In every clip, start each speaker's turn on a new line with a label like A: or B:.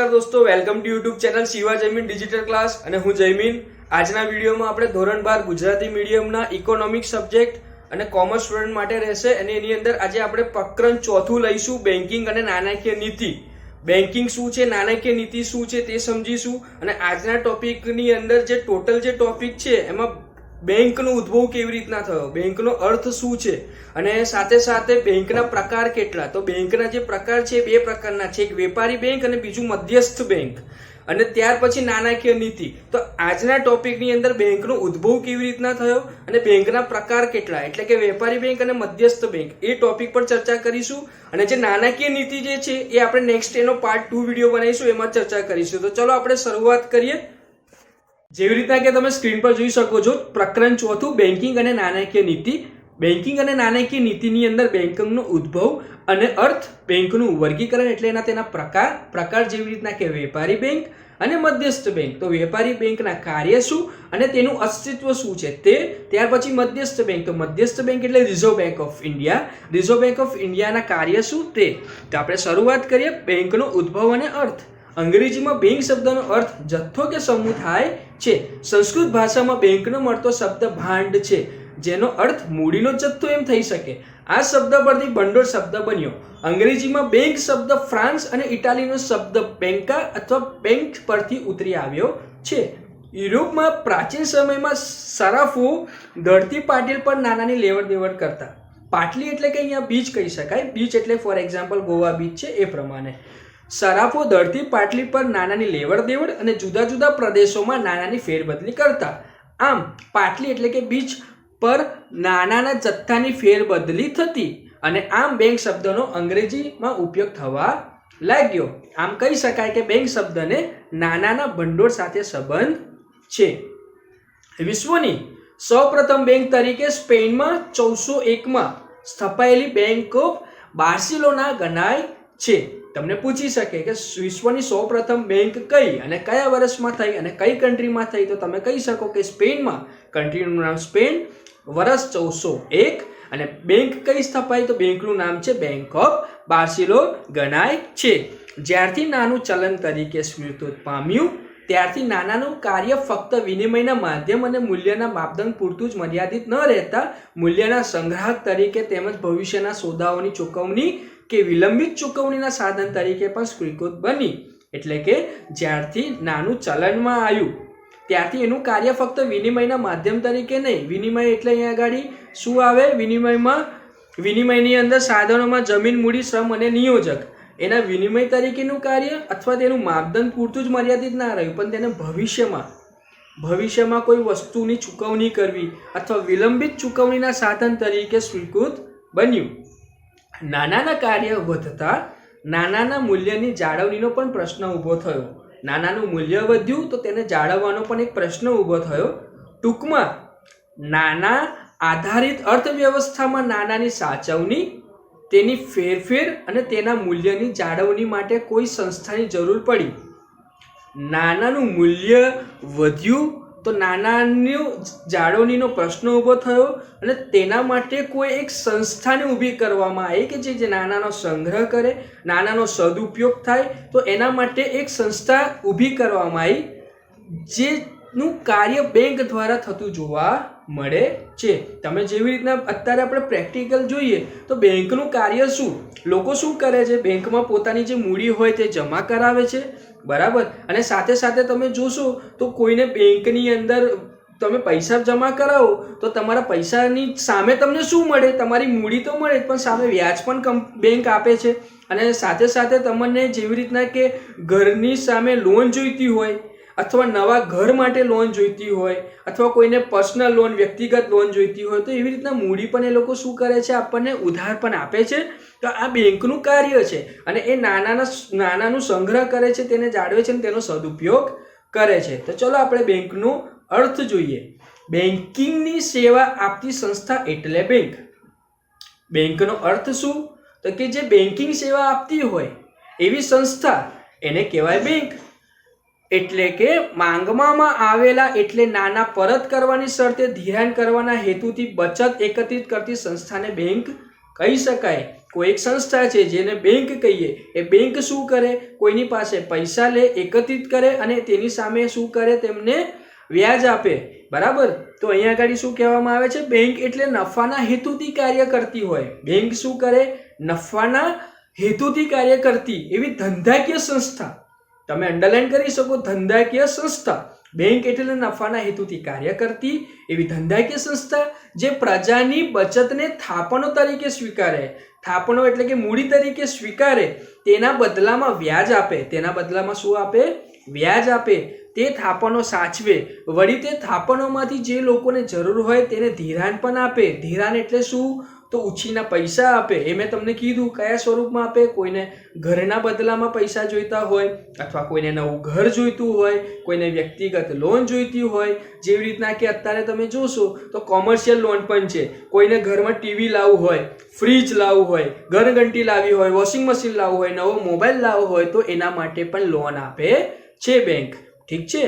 A: નમસ્કાર દોસ્તો, welcome to YouTube channel Shiva Jaymin digital class અને હું જયમીન। આજના વિડીયોમાં આપણે ધોરણ 12 ગુજરાતી મીડિયમના ઇકોનોમિક્સ સબ્જેક્ટ અને કોમર્સ સ્ટુડન્ટ માટે રહેશે અને એની અંદર આજે આપણે પ્રકરણ ચોથું લઈશું, બેન્કિંગ અને નાણાકીય નીતિ। બેન્કિંગ શું છે, નાણાકીય નીતિ શું છે તે સમજીશું અને આજના ટોપિકની અંદર જે ટોટલ જે ટોપિક છે એમાં બેંકનો ઉદ્ભવ કેવી રીતના થયો, બેંકનો અર્થ શું છે અને સાથે સાથે બેંકના પ્રકાર કેટલા। તો બેંકના જે પ્રકાર છે બે પ્રકારના છે, એક વેપારી બેંક અને બીજું મધ્યસ્થ બેંક અને ત્યાર પછી નાણાકીય નીતિ। તો આજના ટોપિકની અંદર બેંકનો ઉદ્ભવ કેવી રીતના થયો અને બેંકના પ્રકાર કેટલા, એટલે કે વેપારી બેંક અને મધ્યસ્થ બેંક, એ ટોપિક પર ચર્ચા કરીશું। અને જે નાણાકીય નીતિ જે છે એ આપણે નેક્સ્ટ એનો પાર્ટ 2 વિડીયો બનાવીશું, એમાં ચર્ચા કરીશું। તો ચલો આપણે શરૂઆત કરીએ। જેવી રીતના કે તમે સ્ક્રીન પર જોઈ શકો છો, પ્રકરણ ચોથું બેન્કિંગ અને નાણાકીય નીતિ। બેન્કિંગ અને નાણાકીય નીતિની અંદર બેન્કિંગનો ઉદ્ભવ અને અર્થ, બેંકનું વર્ગીકરણ એટલે તેના પ્રકાર જેવી રીતના કે વેપારી બેંક અને મધ્યસ્થ બેંક। તો વેપારી બેંકના કાર્ય શું અને તેનું અસ્તિત્વ શું છે તે, ત્યાર પછી મધ્યસ્થ બેંક, તો મધ્યસ્થ બેંક એટલે reserve Bank of India, Reserve Bank of ઇન્ડિયાના કાર્ય શું તે। તો આપણે શરૂઆત કરીએ, બેંકનો ઉદ્ભવ અને અર્થ। અંગ્રેજીમાં બેંક શબ્દનો અર્થ જથ્થો કે સમૂહ થાય છે। સંસ્કૃત ભાષામાં બેંકનો મળતો શબ્દ ભાંડ છે, જેનો અર્થ મૂડીનો જથ્થો એમ થઈ શકે। આ શબ્દ પરથી ભંડોળ શબ્દ બન્યો। અંગ્રેજીમાં બેંક શબ્દ ફ્રાન્સ અને ઇટાલીનો શબ્દ બેંકા અથવા બેંક પરથી ઉતરી આવ્યો છે। યુરોપમાં પ્રાચીન સમયમાં સરાફો ધરતી પાટીલ પર નાણાંની લેવડ દેવડ કરતા। પાટલી એટલે કે અહીંયા બીચ કહી શકાય, બીચ એટલે ફોર એક્ઝામ્પલ ગોવા બીચ છે એ પ્રમાણે સરાફો ધરતી પાટલી પર નાણાંની લેવડ દેવડ અને જુદા જુદા પ્રદેશોમાં નાણાંની ફેરબદલી કરતા। આમ પાટલી એટલે કે બીચ પર નાણાંના જથ્થાની ફેરબદલી થતી અને આમ બેંક શબ્દનો અંગ્રેજીમાં ઉપયોગ થવા લાગ્યો। આમ કહી શકાય કે બેંક શબ્દને નાણાંના ભંડોળ સાથે સંબંધ છે। વિશ્વની સૌપ્રથમ બેંક તરીકે સ્પેનમાં 1401માં સ્થપાયેલી બેંક ઓફ બાર્સિલોના ગણાય છે। તમને પૂછી શકે કે વિશ્વની સૌપ્રથમ બેંક કઈ અને કયા વર્ષમાં થઈ અને કઈ કન્ટ્રીમાં થઈ, તો તમે કહી શકો કે સ્પેનમાં, કન્ટ્રીનું નામ સ્પેન, વર્ષ 1401 અને બેંક કઈ સ્થપાઈ, તો બેંકનું નામ છે બેંક ઓફ બાર્સિલો ગણાય છે। જ્યારથી નાનું ચલણ તરીકે સ્વીકૃત પામ્યું ત્યારથી નાણાંનું કાર્ય ફક્ત વિનિમયના માધ્યમ અને મૂલ્યના માપદંડ પૂરતું જ મર્યાદિત ન રહેતા મૂલ્યના સંગ્રાહક તરીકે તેમજ ભવિષ્યના સોદાઓની ચૂકવણી કે વિલંબિત ચૂકવણીના સાધન તરીકે પણ સ્વીકૃત બની। એટલે કે જ્યારથી નાનું ચલણમાં આવ્યું ત્યારથી એનું કાર્ય ફક્ત વિનિમયના માધ્યમ તરીકે નહીં, વિનિમય એટલે અહીંયા આગળ શું આવે, વિનિમયની અંદર સાધનોમાં જમીન, મૂડી, શ્રમ અને નિયોજક, એના વિનિમય તરીકેનું કાર્ય અથવા તેનું માપદંડ પૂરતું જ મર્યાદિત ના રહ્યું, પણ તેને ભવિષ્યમાં કોઈ વસ્તુની ચૂકવણી કરવી અથવા વિલંબિત ચૂકવણીના સાધન તરીકે સ્વીકૃત બન્યું। નાણાંના કાર્ય વધતા નાણાંના મૂલ્યની જાળવણીનો પણ પ્રશ્ન ઊભો થયો। નાણાંનું મૂલ્ય વધ્યું તો તેને જાળવવાનો પણ એક પ્રશ્ન ઊભો થયો। ટૂંકમાં નાણાં આધારિત અર્થવ્યવસ્થામાં નાણાંની સાચવણી, તેની ફેરફેર અને તેના મૂલ્યની જાળવણી માટે કોઈ સંસ્થાની જરૂર પડી। નાણાંનું મૂલ્ય વધ્યું તો નાણાંની જાળવણીનો પ્રશ્ન ઊભો થયો અને તેના માટે કોઈ એક સંસ્થાને ઊભી કરવામાં આવી કે જે નાણાંનો સંગ્રહ કરે, નાણાંનો સદુપયોગ થાય, તો એના માટે એક સંસ્થા ઊભી કરવામાં આવી જેનું કાર્ય બેંક દ્વારા થતું જોવા મળે છે। તમે જેવી રીતના અત્યારે આપણે પ્રેક્ટિકલ જોઈએ તો બેંકનું કાર્ય શું, લોકો શું કરે છે, બેંકમાં પોતાની જે મૂડી હોય તે જમા કરાવે છે, બરાબર, અને સાથે સાથે તમે જોશો તો કોઈને બેંકની અંદર તમે પૈસા જમા કરાવો તો તમારા પૈસાની સામે તમને શું મળે, તમારી મૂડી તો મળે પણ સામે વ્યાજ પણ બેંક આપે છે। અને સાથે સાથે તમને જેવી રીતના કે ઘરની સામે લોન જોઈતી હોય અથવા નવા ઘર માટે લોન જોઈતી હોય અથવા કોઈને પર્સનલ લોન, વ્યક્તિગત લોન જોઈતી હોય, તો એવી રીતના મૂડી પણ એ લોકો શું કરે છે, આપણને ઉધાર પણ આપે છે। તો આ બેંકનું કાર્ય છે અને એ નાણાંનું સંગ્રહ કરે છે, તેને જાળવે છે અને તેનો સદુપયોગ કરે છે। તો ચલો આપણે બેંકનો અર્થ જોઈએ। બેંકિંગની સેવા આપતી સંસ્થા એટલે બેંક। બેંકનો અર્થ શું, તો કે જે બેંકિંગ સેવા આપતી હોય એવી સંસ્થા એને કહેવાય બેંક। એટલે કે માંગવામાં આવેલા એટલે નાણાં પરત કરવાની શરતે ધિરાણ કરવાના હેતુથી બચત એકત્રિત કરતી સંસ્થાને બેંક કહી શકાય। કોઈ એક સંસ્થા છે જેને બેંક કહીએ, એ બેંક શું કરે? કોઈની પાસે પૈસા લે, એકત્રિત કરે અને તેની સામે શું કરે? તેમને વ્યાજ આપે. બરાબર? તો અહીંયા આગળ શું કહેવામાં આવે છે? બેંક એટલે નફાના હેતુથી કાર્ય કરતી હોય. બેંક શું કરે? નફાના હેતુથી કાર્ય કરતી એવી ધંધાકીય સંસ્થા. તમે અંડરલાઈન કરી શકો, ધંધાકીય સંસ્થા. બેંક એટલે નફાના હેતુથી કાર્ય કરતી એવી ધંધાકીય સંસ્થા જે પ્રજાની બચતને થાપણો તરીકે સ્વીકારે. થાપણો એટલે કે મૂડી તરીકે સ્વીકારે, તેના બદલામાં વ્યાજ આપે. તેના બદલામાં શું આપે? વ્યાજ આપે. તે થાપણો સાચવે. વળી તે થાપણોમાંથી જે લોકોને જરૂર હોય તેને ધિરાણ પણ આપે. ધિરાણ એટલે શું? તો ઉછીના પૈસા આપે. એ મેં તમને કીધું કયા સ્વરૂપમાં આપે. કોઈને ઘરના બદલામાં પૈસા જોઈતા હોય, અથવા કોઈને નવું ઘર જોઈતું હોય, કોઈને વ્યક્તિગત લોન જોઈતી હોય. જેવી રીતના કે અત્યારે તમે જોશો તો કોમર્શિયલ લોન પણ છે. કોઈને ઘરમાં ટીવી લાવવું હોય, ફ્રીજ લાવવું હોય, ઘરઘંટી લાવવી હોય, વોશિંગ મશીન લાવવું હોય, નવો મોબાઈલ લાવવો હોય, તો એના માટે પણ લોન આપે છે બેંક. ઠીક છે?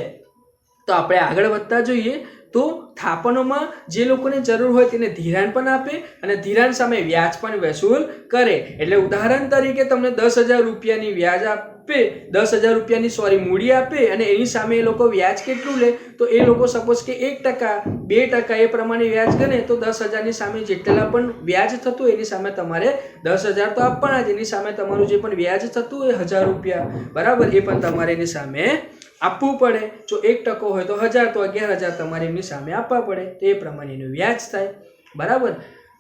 A: તો આપણે આગળ વધતા જોઈએ તો થાપણોમાં જે લોકોને જરૂર હોય તેને ધિરાણ પણ આપે અને ધિરાણ સામે વ્યાજ પણ વસૂલ કરે. એટલે ઉદાહરણ તરીકે તમને 10,000 રૂપિયાની વ્યાજ આપે, 10,000 રૂપિયાની મૂડી આપે અને એની સામે એ લોકો વ્યાજ કેટલું લે? તો એ લોકો સપોઝ કે 1%, 2% એ પ્રમાણે વ્યાજ ગણે તો 10,000ની સામે જેટલા પણ વ્યાજ થતું એની સામે તમારે 10,000 તો આપવાના જ. એની સામે તમારું જે પણ વ્યાજ થતું હોય 1,000 રૂપિયા, બરાબર, એ પણ તમારે એની સામે આપવું પડે. જો 1% હોય તો 1,000, તો 11,000 તમારે એમની સામે આપવા પડે. તો એ પ્રમાણે એનું વ્યાજ થાય. બરાબર?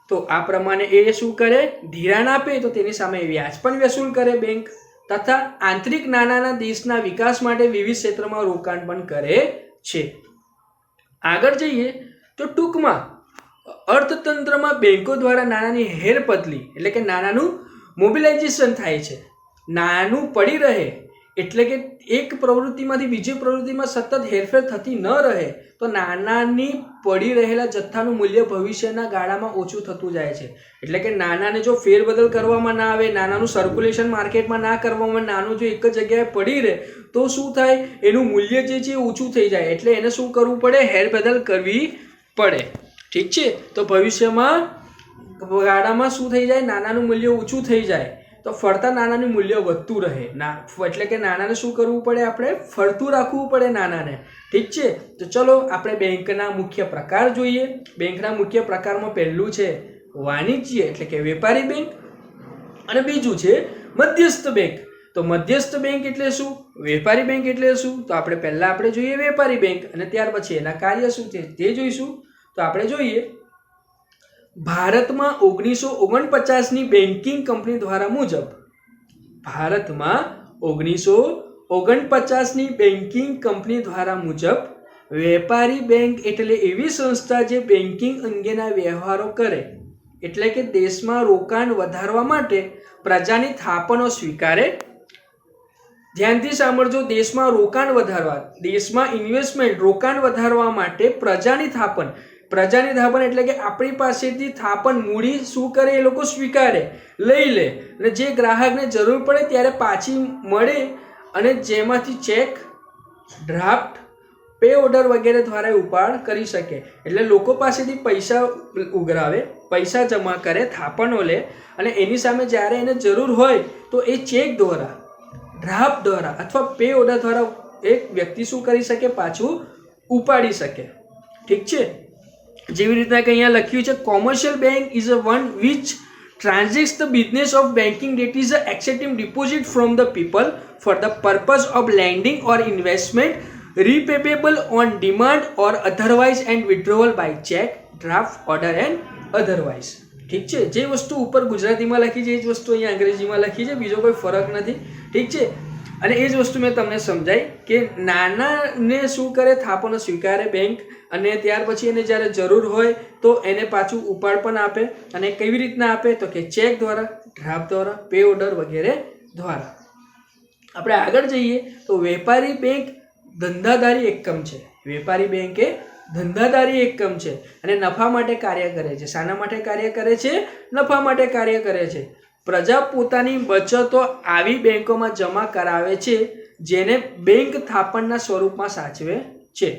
A: તો આ પ્રમાણે એ શું કરે? ધિરાણ આપે તો તેની સામે વ્યાજ પણ વસૂલ કરે બેંક. તથા આંતરિક નાના દેશના વિકાસ માટે વિવિધ ક્ષેત્રમાં રોકાણ પણ કરે છે. આગળ જઈએ તો ટૂંકમાં અર્થતંત્રમાં બેંકો દ્વારા નાણાંની હેરબદલી એટલે કે નાણાંનું મોબિલાઇઝેશન થાય છે. નાણું પડી રહે એટલે કે એક પ્રવૃત્તિમાંથી બીજી પ્રવૃત્તિમાં સતત હેરફેર થતી ન રહે તો નાણાંની પડી રહેલા જથ્થાનું મૂલ્ય ભવિષ્યના ગાળામાં ઓછું થતું જાય છે. એટલે કે નાણાંને જો ફેરબદલ કરવામાં ના આવે, નાણાંનું સર્ક્યુલેશન માર્કેટમાં ના કરવામાં, નાણું જો એક જ જગ્યાએ પડી રહે તો શું થાય? એનું મૂલ્ય જે છે ઓછું થઈ જાય. એટલે એને શું કરવું પડે? હેરબદલ કરવી પડે. ઠીક છે? તો ભવિષ્યમાં ગાળામાં શું થઈ જાય? નાણાંનું મૂલ્ય ઓછું થઈ જાય તો ફરતા નાણાંનું મૂલ્ય વધતું રહે. એટલે કે નાણાંને શું કરવું પડે? આપણે ફરતું રાખવું પડે નાણાંને. ઠીક છે? તો ચલો આપણે બેંકના મુખ્ય પ્રકાર જોઈએ. બેંકના મુખ્ય પ્રકારમાં પહેલું છે વાણિજ્ય એટલે કે વેપારી બેંક અને બીજું છે મધ્યસ્થ બેંક. તો મધ્યસ્થ બેંક એટલે શું? વેપારી બેંક એટલે શું? તો આપણે પહેલા જોઈએ વેપારી બેંક અને ત્યાર પછી એના કાર્ય શું છે તે જોઈશું. તો આપણે જોઈએ ભારતમાં 1949ની બેન્કિંગ કંપની દ્વારા મુજબ, ભારતમાં 1949ની બેન્કિંગ કંપની દ્વારા મુજબ વેપારી બેંક એટલે એવી સંસ્થા જે બેન્કિંગ અંગેના વ્યવહારો કરે. એટલે કે દેશમાં રોકાણ વધારવા માટે પ્રજાની થાપણો સ્વીકારે. ધ્યાનથી સાંભળજો, દેશમાં રોકાણ વધારવા, દેશમાં ઇન્વેસ્ટમેન્ટ, રોકાણ વધારવા માટે પ્રજાની થાપણ એટલે કે આપણી પાસેથી થાપણ મૂડી શું કરે? એ લોકો સ્વીકારે, લઈ લે અને જે ગ્રાહકને જરૂર પડે ત્યારે પાછી મળે અને જેમાંથી ચેક, ડ્રાફ્ટ, પે ઓર્ડર વગેરે દ્વારા ઉપાડ કરી શકે. એટલે લોકો પાસેથી પૈસા ઉઘરાવે, પૈસા જમા કરે, થાપણો લે અને એની સામે જ્યારે એને જરૂર હોય તો એ ચેક દ્વારા, ડ્રાફ્ટ દ્વારા અથવા પે ઓર્ડર દ્વારા એક વ્યક્તિ શું કરી શકે? પાછું ઉપાડી શકે. ઠીક છે? જેવી રીતના કે અહીંયા લખ્યું છે commercial bank is a one which transacts the business of banking, that is accepting deposit from the people for the purpose of lending or investment, repayable on demand or otherwise and withdrawal by check, draft, order and otherwise. ઠીક છે? જે વસ્તુ ઉપર ગુજરાતીમાં લખી છે એ જ વસ્તુ અહીંયા અંગ્રેજીમાં લખી છે, બીજો કોઈ ફરક નથી. ઠીક છે? અને એ જ વસ્તુ મેં તમને સમજાઈ કે નાનાને શું કરે? થાપણો સ્વીકારે બેંક અને ત્યાર પછી એને જ્યારે જરૂર હોય તો એને પાછું ઉપાડ પણ આપે. અને કેવી રીતના આપે? તો કે ચેક દ્વારા, ડ્રાફ્ટ દ્વારા, પે ઓર્ડર વગેરે દ્વારા. આપણે આગળ જઈએ તો વેપારી બેંક ધંધાદારી એકમ છે. વેપારી બેંક એ ધંધાદારી એકમ છે અને નફા માટે કાર્ય કરે છે. શાના માટે કાર્ય કરે છે? નફા માટે કાર્ય કરે છે. પ્રજા પોતાની બચતો આવી બેંકોમાં જમા કરાવે છે જેને બેંક થાપણના સ્વરૂપમાં સાચવે છે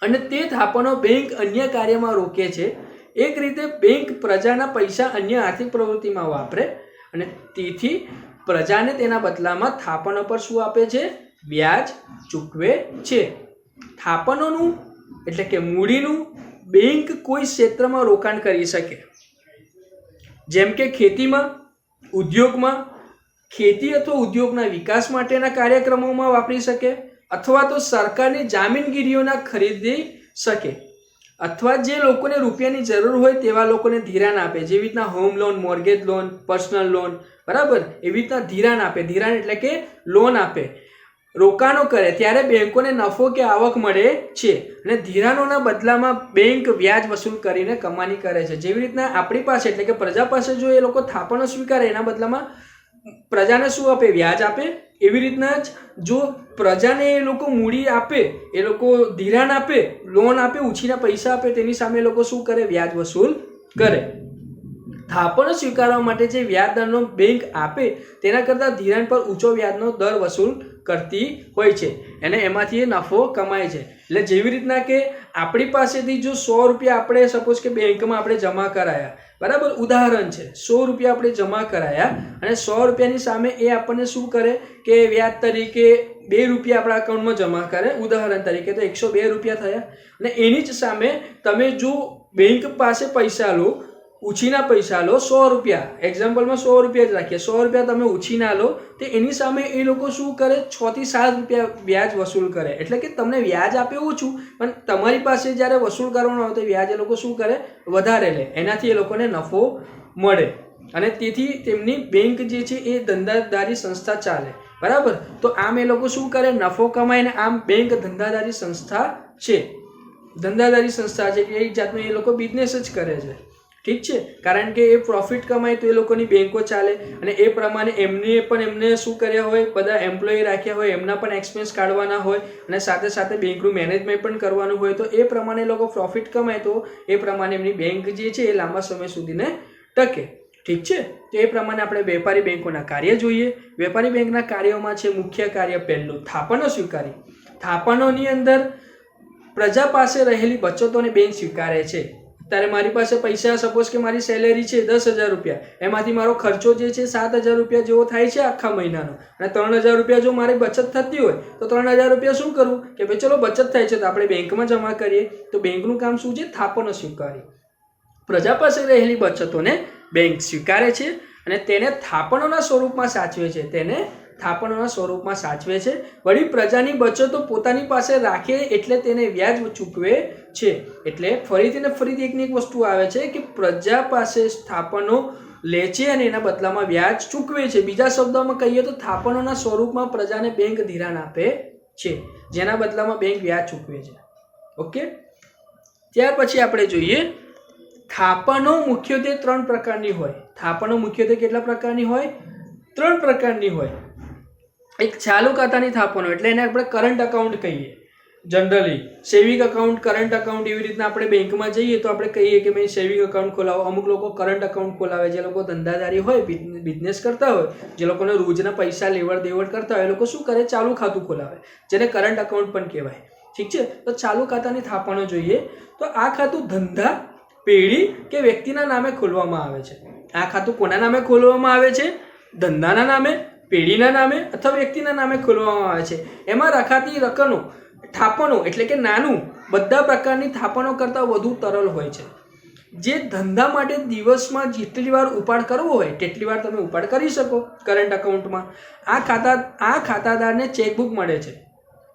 A: અને તે થાપણો બેંક અન્ય કાર્યમાં રોકે છે. એક રીતે બેંક પ્રજાના પૈસા અન્ય આર્થિક પ્રવૃત્તિમાં વાપરે અને તેથી પ્રજાને તેના બદલામાં થાપણો પર શું આપે છે? વ્યાજ ચૂકવે છે. થાપણોનું એટલે કે મૂડીનું બેંક કોઈ ક્ષેત્રમાં રોકાણ કરી શકે, જેમ કે ખેતીમાં, ઉદ્યોગમાં, ખેતી અથવા ઉદ્યોગના વિકાસ માટેના કાર્યક્રમોમાં વાપરી શકે, અથવા તો સરકારની જામીનગીરીઓના ખરીદી શકે, અથવા જે લોકોને રૂપિયાની જરૂર હોય તેવા લોકોને ધિરાણ આપે, જેવી રીતના home loan, mortgage loan, personal loan, બરાબર, એવી રીતના ધિરાણ આપે. ધિરાણ એટલે કે લોન આપે, રોકાણો કરે ત્યારે બેંકોને નફો કે આવક મળે છે અને ધિરાણોના બદલામાં બેંક વ્યાજ વસૂલ કરીને કમાણી કરે છે. જેવી રીતના આપણી પાસે એટલે કે પ્રજા પાસે જો એ લોકો થાપણો સ્વીકારે એના બદલામાં પ્રજાને શું આપે? વ્યાજ આપે. એવી રીતના જ જો પ્રજાને એ લોકો મૂડી આપે, એ લોકો ધિરાણ આપે, લોન આપે, ઉછીના પૈસા આપે, તેની સામે એ લોકો શું કરે? વ્યાજ વસૂલ કરે. થાપણો સ્વીકારવા માટે જે વ્યાજ દરનો બેંક આપે તેના કરતાં ધિરાણ પર ઊંચો વ્યાજનો દર વસૂલ કરતી હોય છે અને એમાંથી એ નફો કમાય છે. એટલે જેવી રીતના કે આપણી પાસેથી જો 100 રૂપિયા આપણે સપોઝ કે બેંકમાં આપણે જમા કરાયા, બરાબર, ઉદાહરણ છે, 100 રૂપિયા આપણે જમા કરાયા અને 100 રૂપિયાની સામે એ આપણને શું કરે કે વ્યાજ તરીકે 2 રૂપિયા આપણા અકાઉન્ટમાં જમા કરે, ઉદાહરણ તરીકે, તો 102 રૂપિયા થયા. અને એની જ સામે તમે જો બેંક પાસે પૈસા લો, ઉછીના પૈસા લો, 100 રૂપિયા, એક્ઝામ્પલમાં 100 રૂપિયા જ રાખીએ, 100 રૂપિયા તમે ઉછીના લો, તો એની સામે એ લોકો શું કરે? 6 થી 7 રૂપિયા વ્યાજ વસૂલ કરે. એટલે કે તમને વ્યાજ આપે ઓછું, પણ તમારી પાસે જ્યારે વસૂલ કરવાનું આવે તો વ્યાજ એ લોકો શું કરે? વધારે લે. એનાથી એ લોકોને નફો મળે અને તેથી તેમની બેંક જે છે એ ધંધાદારી સંસ્થા ચાલે, બરાબર. તો આમ એ લોકો શું કરે? નફો કમાય. ને આમ બેંક ધંધાદારી સંસ્થા છે, ધંધાદારી સંસ્થા છે કે એક જાતનો એ લોકો બિઝનેસ જ કરે છે, ઠીક છે. કારણ કે એ પ્રોફિટ કમાય તો એ લોકોની બેંકો ચાલે અને એ પ્રમાણે એમને શું કર્યા હોય? બધા એમ્પ્લોયી રાખ્યા હોય, એમના પણ એક્સપેન્સ કાઢવાના હોય અને સાથે સાથે બેંકનું મેનેજમેન્ટ પણ કરવાનું હોય. તો એ પ્રમાણે એ લોકો પ્રોફિટ કમાય તો એ પ્રમાણે એમની બેંક જે છે એ લાંબા સમય સુધીને ટકે, ઠીક છે. તો એ પ્રમાણે આપણે વેપારી બેંકોના કાર્ય જોઈએ. વેપારી બેંકના કાર્યોમાં છે મુખ્ય કાર્ય પહેલું થાપણો સ્વીકારી. થાપણોની અંદર પ્રજા પાસે રહેલી બચતોને બેંક સ્વીકારે છે. ત્યારે મારી પાસે પૈસા, સપોઝ કે મારી સેલેરી છે 10,000 રૂપિયા, એમાંથી મારો ખર્ચો જે છે 7,000 રૂપિયા જેવો થાય છે આખા મહિનાનો, અને 3,000 રૂપિયા જો મારી બચત થતી હોય તો 3,000 રૂપિયા શું કરવું કે ભાઈ ચલો બચત થાય છે તો આપણે બેંકમાં જમા કરીએ. તો બેંકનું કામ શું છે? થાપણો સ્વીકારી. પ્રજા પાસે રહેલી બચતોને બેંક સ્વીકારે છે અને તેને થાપણોના સ્વરૂપમાં સાચવે છે. થાપણોના સ્વરૂપમાં સાચવે છે. વળી પ્રજાની બચતો પોતાની પાસે રાખે એટલે તેને વ્યાજ ચૂકવે છે. એટલે ફરીથી એકની એક વસ્તુ આવે છે કે પ્રજા પાસે થાપણો લે છે અને એના બદલામાં વ્યાજ ચૂકવે છે. બીજા શબ્દોમાં કહીએ તો થાપણોના સ્વરૂપમાં પ્રજાને બેંક ધિરાણ આપે છે, જેના બદલામાં બેંક વ્યાજ ચૂકવે છે. ઓકે. ત્યાર પછી આપણે જોઈએ થાપણો મુખ્યત્વે 3 પ્રકારની હોય. થાપણો મુખ્યત્વે કેટલા પ્રકારની હોય? 3 પ્રકારની હોય. એક ચાલુ ખાતાની થાપણો એટલે એને આપણે કરંટ અકાઉન્ટ કહીએ. Generally saving account, current account, એવી રીતના આપણે બેંકમાં જઈએ તો આપણે કહીએ કે ભાઈ સેવિંગ અકાઉન્ટ ખોલાવો. અમુક લોકો કરંટ અકાઉન્ટ ખોલાવે, જે લોકો ધંધાદારી હોય, બિઝનેસ કરતા હોય, જે લોકોને રોજના પૈસા લેવડ દેવડ કરતા હોય, એ લોકો શું કરે? ચાલુ ખાતું ખોલાવે, જેને કરંટ અકાઉન્ટ પણ કહેવાય, ઠીક છે. તો ચાલુ ખાતાની થાપણો જોઈએ તો આ ખાતું ધંધા, પેઢી કે વ્યક્તિના નામે ખોલવામાં આવે છે. આ ખાતું કોના નામે ખોલવામાં આવે છે? ધંધાના નામે, પેઢીના નામે અથવા વ્યક્તિના નામે ખોલવામાં આવે છે. એમાં રખાતી રકમો થાપણો એટલે કે નાનું, બધા પ્રકારની થાપણો કરતાં વધુ તરલ હોય છે. જે ધંધા માટે દિવસમાં જેટલી વાર ઉપાડ કરવો હોય તેટલી વાર તમે ઉપાડ કરી શકો કરંટ અકાઉન્ટમાં. આ ખાતાદારને ચેકબુક મળે છે.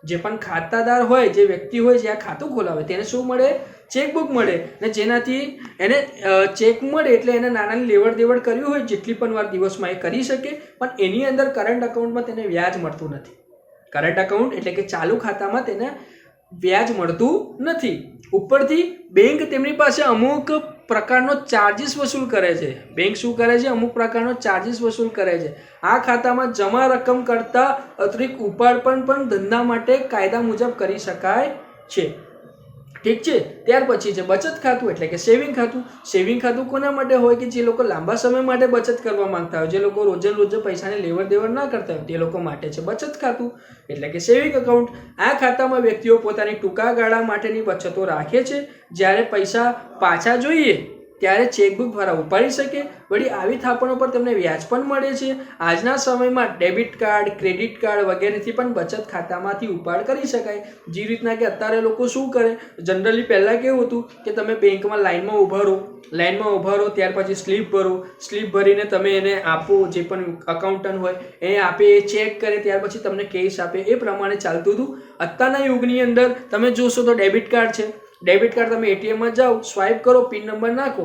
A: જે પણ ખાતાદાર હોય, જે વ્યક્તિ હોય જે આ ખાતું ખોલાવે તેને શું મળે? ચેકબુક મળે. અને જેનાથી એને ચેક મળે એટલે એને નાનાની લેવડ દેવડ કરવી હોય જેટલી પણ વાર દિવસમાં એ કરી શકે. પણ એની અંદર કરંટ અકાઉન્ટમાં તેને વ્યાજ મળતું નથી. કરંટ અકાઉન્ટ એટલે કે ચાલુ ખાતામાં તેને વ્યાજ મળતું નથી. ઉપરથી બેંક તેમની પાસે અમુક પ્રકારનો ચાર્જિસ વસૂલ કરે છે. બેંક શું કરે છે? અમુક પ્રકારનો ચાર્જિસ વસૂલ કરે છે. આ ખાતામાં જમા રકમ કરતાં અતિરિક્ત ઉપાડ પણ ધંધા માટે કાયદા મુજબ કરી શકાય છે. ઠીક છે. ત્યાર પછી છે બચત ખાતું એટલે કે સેવિંગ ખાતું. સેવિંગ ખાતું કોના માટે હોય કે જે લોકો લાંબા સમય માટે બચત કરવા માંગતા હોય, જે લોકો રોજે રોજ પૈસાની લેવડ દેવડ ના કરતા હોય તે લોકો માટે છે બચત ખાતું એટલે કે સેવિંગ એકાઉન્ટ. આ ખાતામાં વ્યક્તિઓ પોતાની ટૂંકા ગાળા માટેની બચતો રાખે છે. જ્યારે પૈસા પાછા જોઈએ ત્યારે ચેકબુક દ્વારા ઉપાડી શકે. વળી આવી થાપણો પર તેમને વ્યાજ પણ મળે છે. આજના સમયમાં ડેબિટ કાર્ડ, ક્રેડિટ કાર્ડ વગેરેથી પણ બચત ખાતામાંથી ઉપાડ કરી શકાય. જે રીતના કે અત્યારે લોકો શું કરે, જનરલી પહેલાં કેવું હતું કે તમે બેંકમાં લાઇનમાં ઊભા રહો, ત્યાર પછી સ્લીપ ભરો, સ્લીપ ભરીને તમે એને આપો, જે પણ અકાઉન્ટન્ટ હોય એ આપે, એ ચેક કરે, ત્યાર પછી તમને કેશ આપે, એ પ્રમાણે ચાલતું હતું. અત્યારના યુગની અંદર તમે જોશો તો ડેબિટ કાર્ડ છે. ડેબિટ કાર્ડ તમે એટીએમમાં જાઓ, સ્વાઇપ કરો, પિન નંબર નાખો,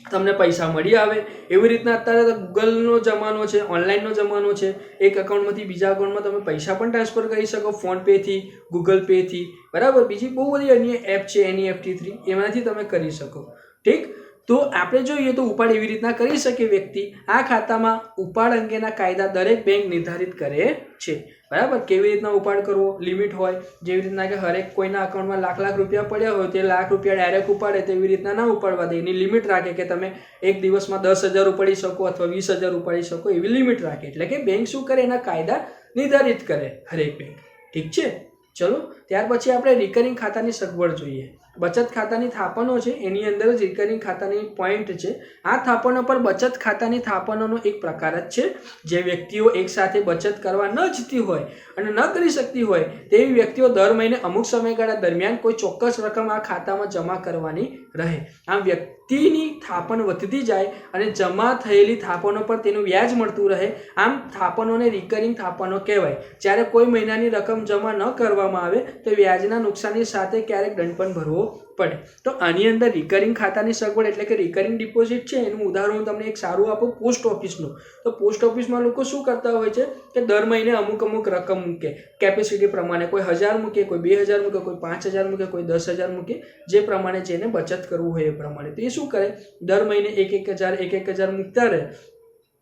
A: તમને પૈસા મળી આવે. એવી રીતના અત્યારે તો ગૂગલનો જમાનો છે, ઓનલાઈનનો જમાનો છે. એક અકાઉન્ટમાંથી બીજા અકાઉન્ટમાં તમે પૈસા પણ ટ્રાન્સફર કરી શકો, ફોનપેથી, ગૂગલ પેથી, બરાબર. બીજી બહુ બધી અન્ય એપ છે, NEFT3, એમાંથી તમે કરી શકો. ઠીક. તો આપણે જોઈએ તો ઉપાડ એવી રીતના કરી શકે વ્યક્તિ. આ ખાતામાં ઉપાડ અંગેના કાયદા દરેક બેંક નિર્ધારિત કરે છે, બરાબર. કેવી રીતના ઉપાડ કરવો, લિમિટ હોય. જેવી રીતના કે હરેક કોઈના અકાઉન્ટમાં લાખ રૂપિયા પડ્યા હોય તે લાખ રૂપિયા ડાયરેક્ટ ઉપાડે, તેવી રીતના ના ઉપાડવા દે. એની લિમિટ રાખે કે તમે એક દિવસમાં 10,000 ઉપાડી શકો અથવા 20,000 ઉપાડી શકો, એવી લિમિટ રાખે. એટલે કે બેંક શું કરે, એના કાયદા નિર્ધારિત કરે હરેક બેંક. ઠીક છે. ચલો, ત્યાર પછી આપણે રિકરિંગ ખાતાની સગવડ જોઈએ. બચત ખાતાની થાપણો છે, એની અંદર જ રિકરિંગ ખાતાની પોઈન્ટ છે. આ થાપણો પર બચત ખાતાની થાપણોનો એક પ્રકાર જ છે. જે વ્યક્તિઓ એકસાથે બચત કરવા ન ઈચ્છતી હોય અને ન કરી શકતી હોય તેવી વ્યક્તિઓ દર મહિને અમુક સમયગાળા દરમિયાન કોઈ ચોક્કસ રકમ આ ખાતામાં જમા કરવાની રહે. આમ વ્યક્તિની થાપણ વધતી જાય અને જમા થયેલી થાપણો પર તેનું વ્યાજ મળતું રહે. આમ થાપણોને રિકરિંગ થાપણો કહેવાય. જ્યારે કોઈ મહિનાની રકમ જમા ન કરવામાં આવે તો વ્યાજના નુકસાનની સાથે ક્યારેક દંડ પણ ભરવો પડે. તો આની અંદર રિકરિંગ ખાતાની સગવડ એટલે કે રિકરિંગ ડિપોઝિટ છે. એનું ઉદાહરણ હું તમને એક સારું આપું, પોસ્ટ ઓફિસનું. તો પોસ્ટ ઓફિસમાં લોકો શું કરતા હોય છે કે દર મહિને અમુક રકમ મૂકે, કેપેસિટી પ્રમાણે. કોઈ 1,000 મૂકે, કોઈ 2,000 મૂકે, કોઈ 5,000 મૂકે, કોઈ 10,000 મૂકે, જે પ્રમાણે જેને બચત કરવું હોય એ પ્રમાણે. તો એ શું કરે, દર મહિને 1,000 મૂકતા રહે.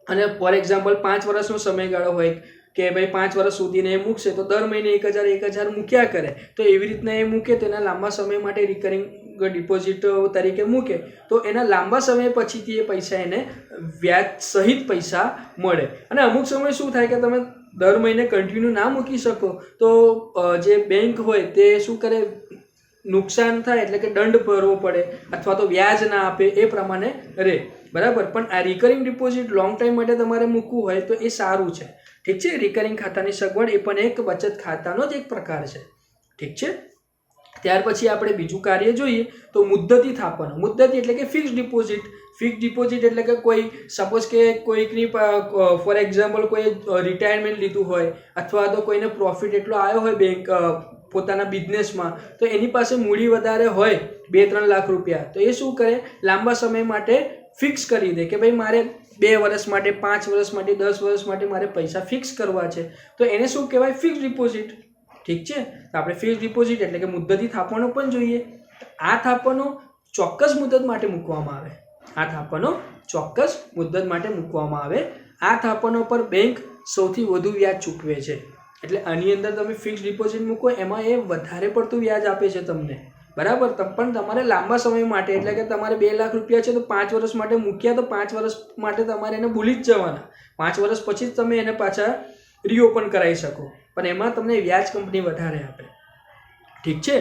A: અને ફોર એક્ઝામ્પલ 5 વર્ષનો સમયગાળો હોય કે ભાઈ 5 વર્ષ સુધીને એ મૂકશે, તો દર મહિને 1,000 મૂક્યા કરે. તો એવી રીતના એ મૂકે તો એના લાંબા સમય માટે રિકરિંગ ડિપોઝિટ તરીકે મૂકે તો એના લાંબા સમય પછીથી એ પૈસા એને વ્યાજ સહિત પૈસા મળે. અને અમુક સમય શું થાય કે તમે દર મહિને કન્ટિન્યુ ના મૂકી શકો તો જે બેંક હોય તે શું કરે, નુકસાન થાય એટલે કે દંડ ભરવો પડે અથવા તો વ્યાજ ના આપે, એ પ્રમાણે રહે, બરાબર. પણ આ રિકરિંગ ડિપોઝિટ લોંગ ટાઈમ માટે તમારે મૂકવું હોય તો એ સારું છે. ઠીક છે. રિકરિંગ ખાતાની સગવડ એ પણ એક બચત ખાતાનો જ એક પ્રકાર છે. ઠીક છે. ત્યાર પછી આપણે બીજું કાર્ય જોઈએ તો મુદ્દતી થાપણો. મુદ્દતી એટલે કે ફિક્સ ડિપોઝિટ. ફિક્સ ડિપોઝિટ એટલે કે કોઈ સપોઝ કે કોઈકની ફોર એક્ઝામ્પલ કોઈ રિટાયરમેન્ટ લીધું હોય અથવા તો કોઈને પ્રોફિટ એટલો આવ્યો હોય બેંક પોતાના બિઝનેસમાં, તો એની પાસે મૂડી વધારે હોય 2-3 લાખ રૂપિયા, તો એ શું કરે, લાંબા સમય માટે ફિક્સ કરી દે કે ભાઈ મારે 2 વર્ષ માટે, 5 વર્ષ માટે, 10 વર્ષ માટે મારે પૈસા ફિક્સ કરવા છે. તો એને શું કહેવાય, ફિક્સ ડિપોઝિટ. ઠીક છે. તો આપણે ફિક્સ ડિપોઝિટ એટલે કે મુદ્દતી થાપણો પણ જોઈએ. આ થાપણો ચોક્કસ મુદત માટે મૂકવામાં આવે. આ થાપણો પર બેંક સૌથી વધુ વ્યાજ ચૂકવે છે. એટલે આની અંદર તમે ફિક્સ ડિપોઝિટ મૂકો એમાં એ વધારે પડતું વ્યાજ આપે છે તમને, બરાબર. પણ તમારે લાંબા સમય માટે એટલે કે તમારે 2 લાખ રૂપિયા છે તો 5 વર્ષ માટે મૂક્યા તો 5 વર્ષ માટે તમારે એને ભૂલી જ જવાના. 5 વર્ષ પછી જ તમે એને પાછા રીઓપન કરાવી શકો, પણ એમાં તમને વ્યાજ કંપની વધારે આપે. ઠીક છે.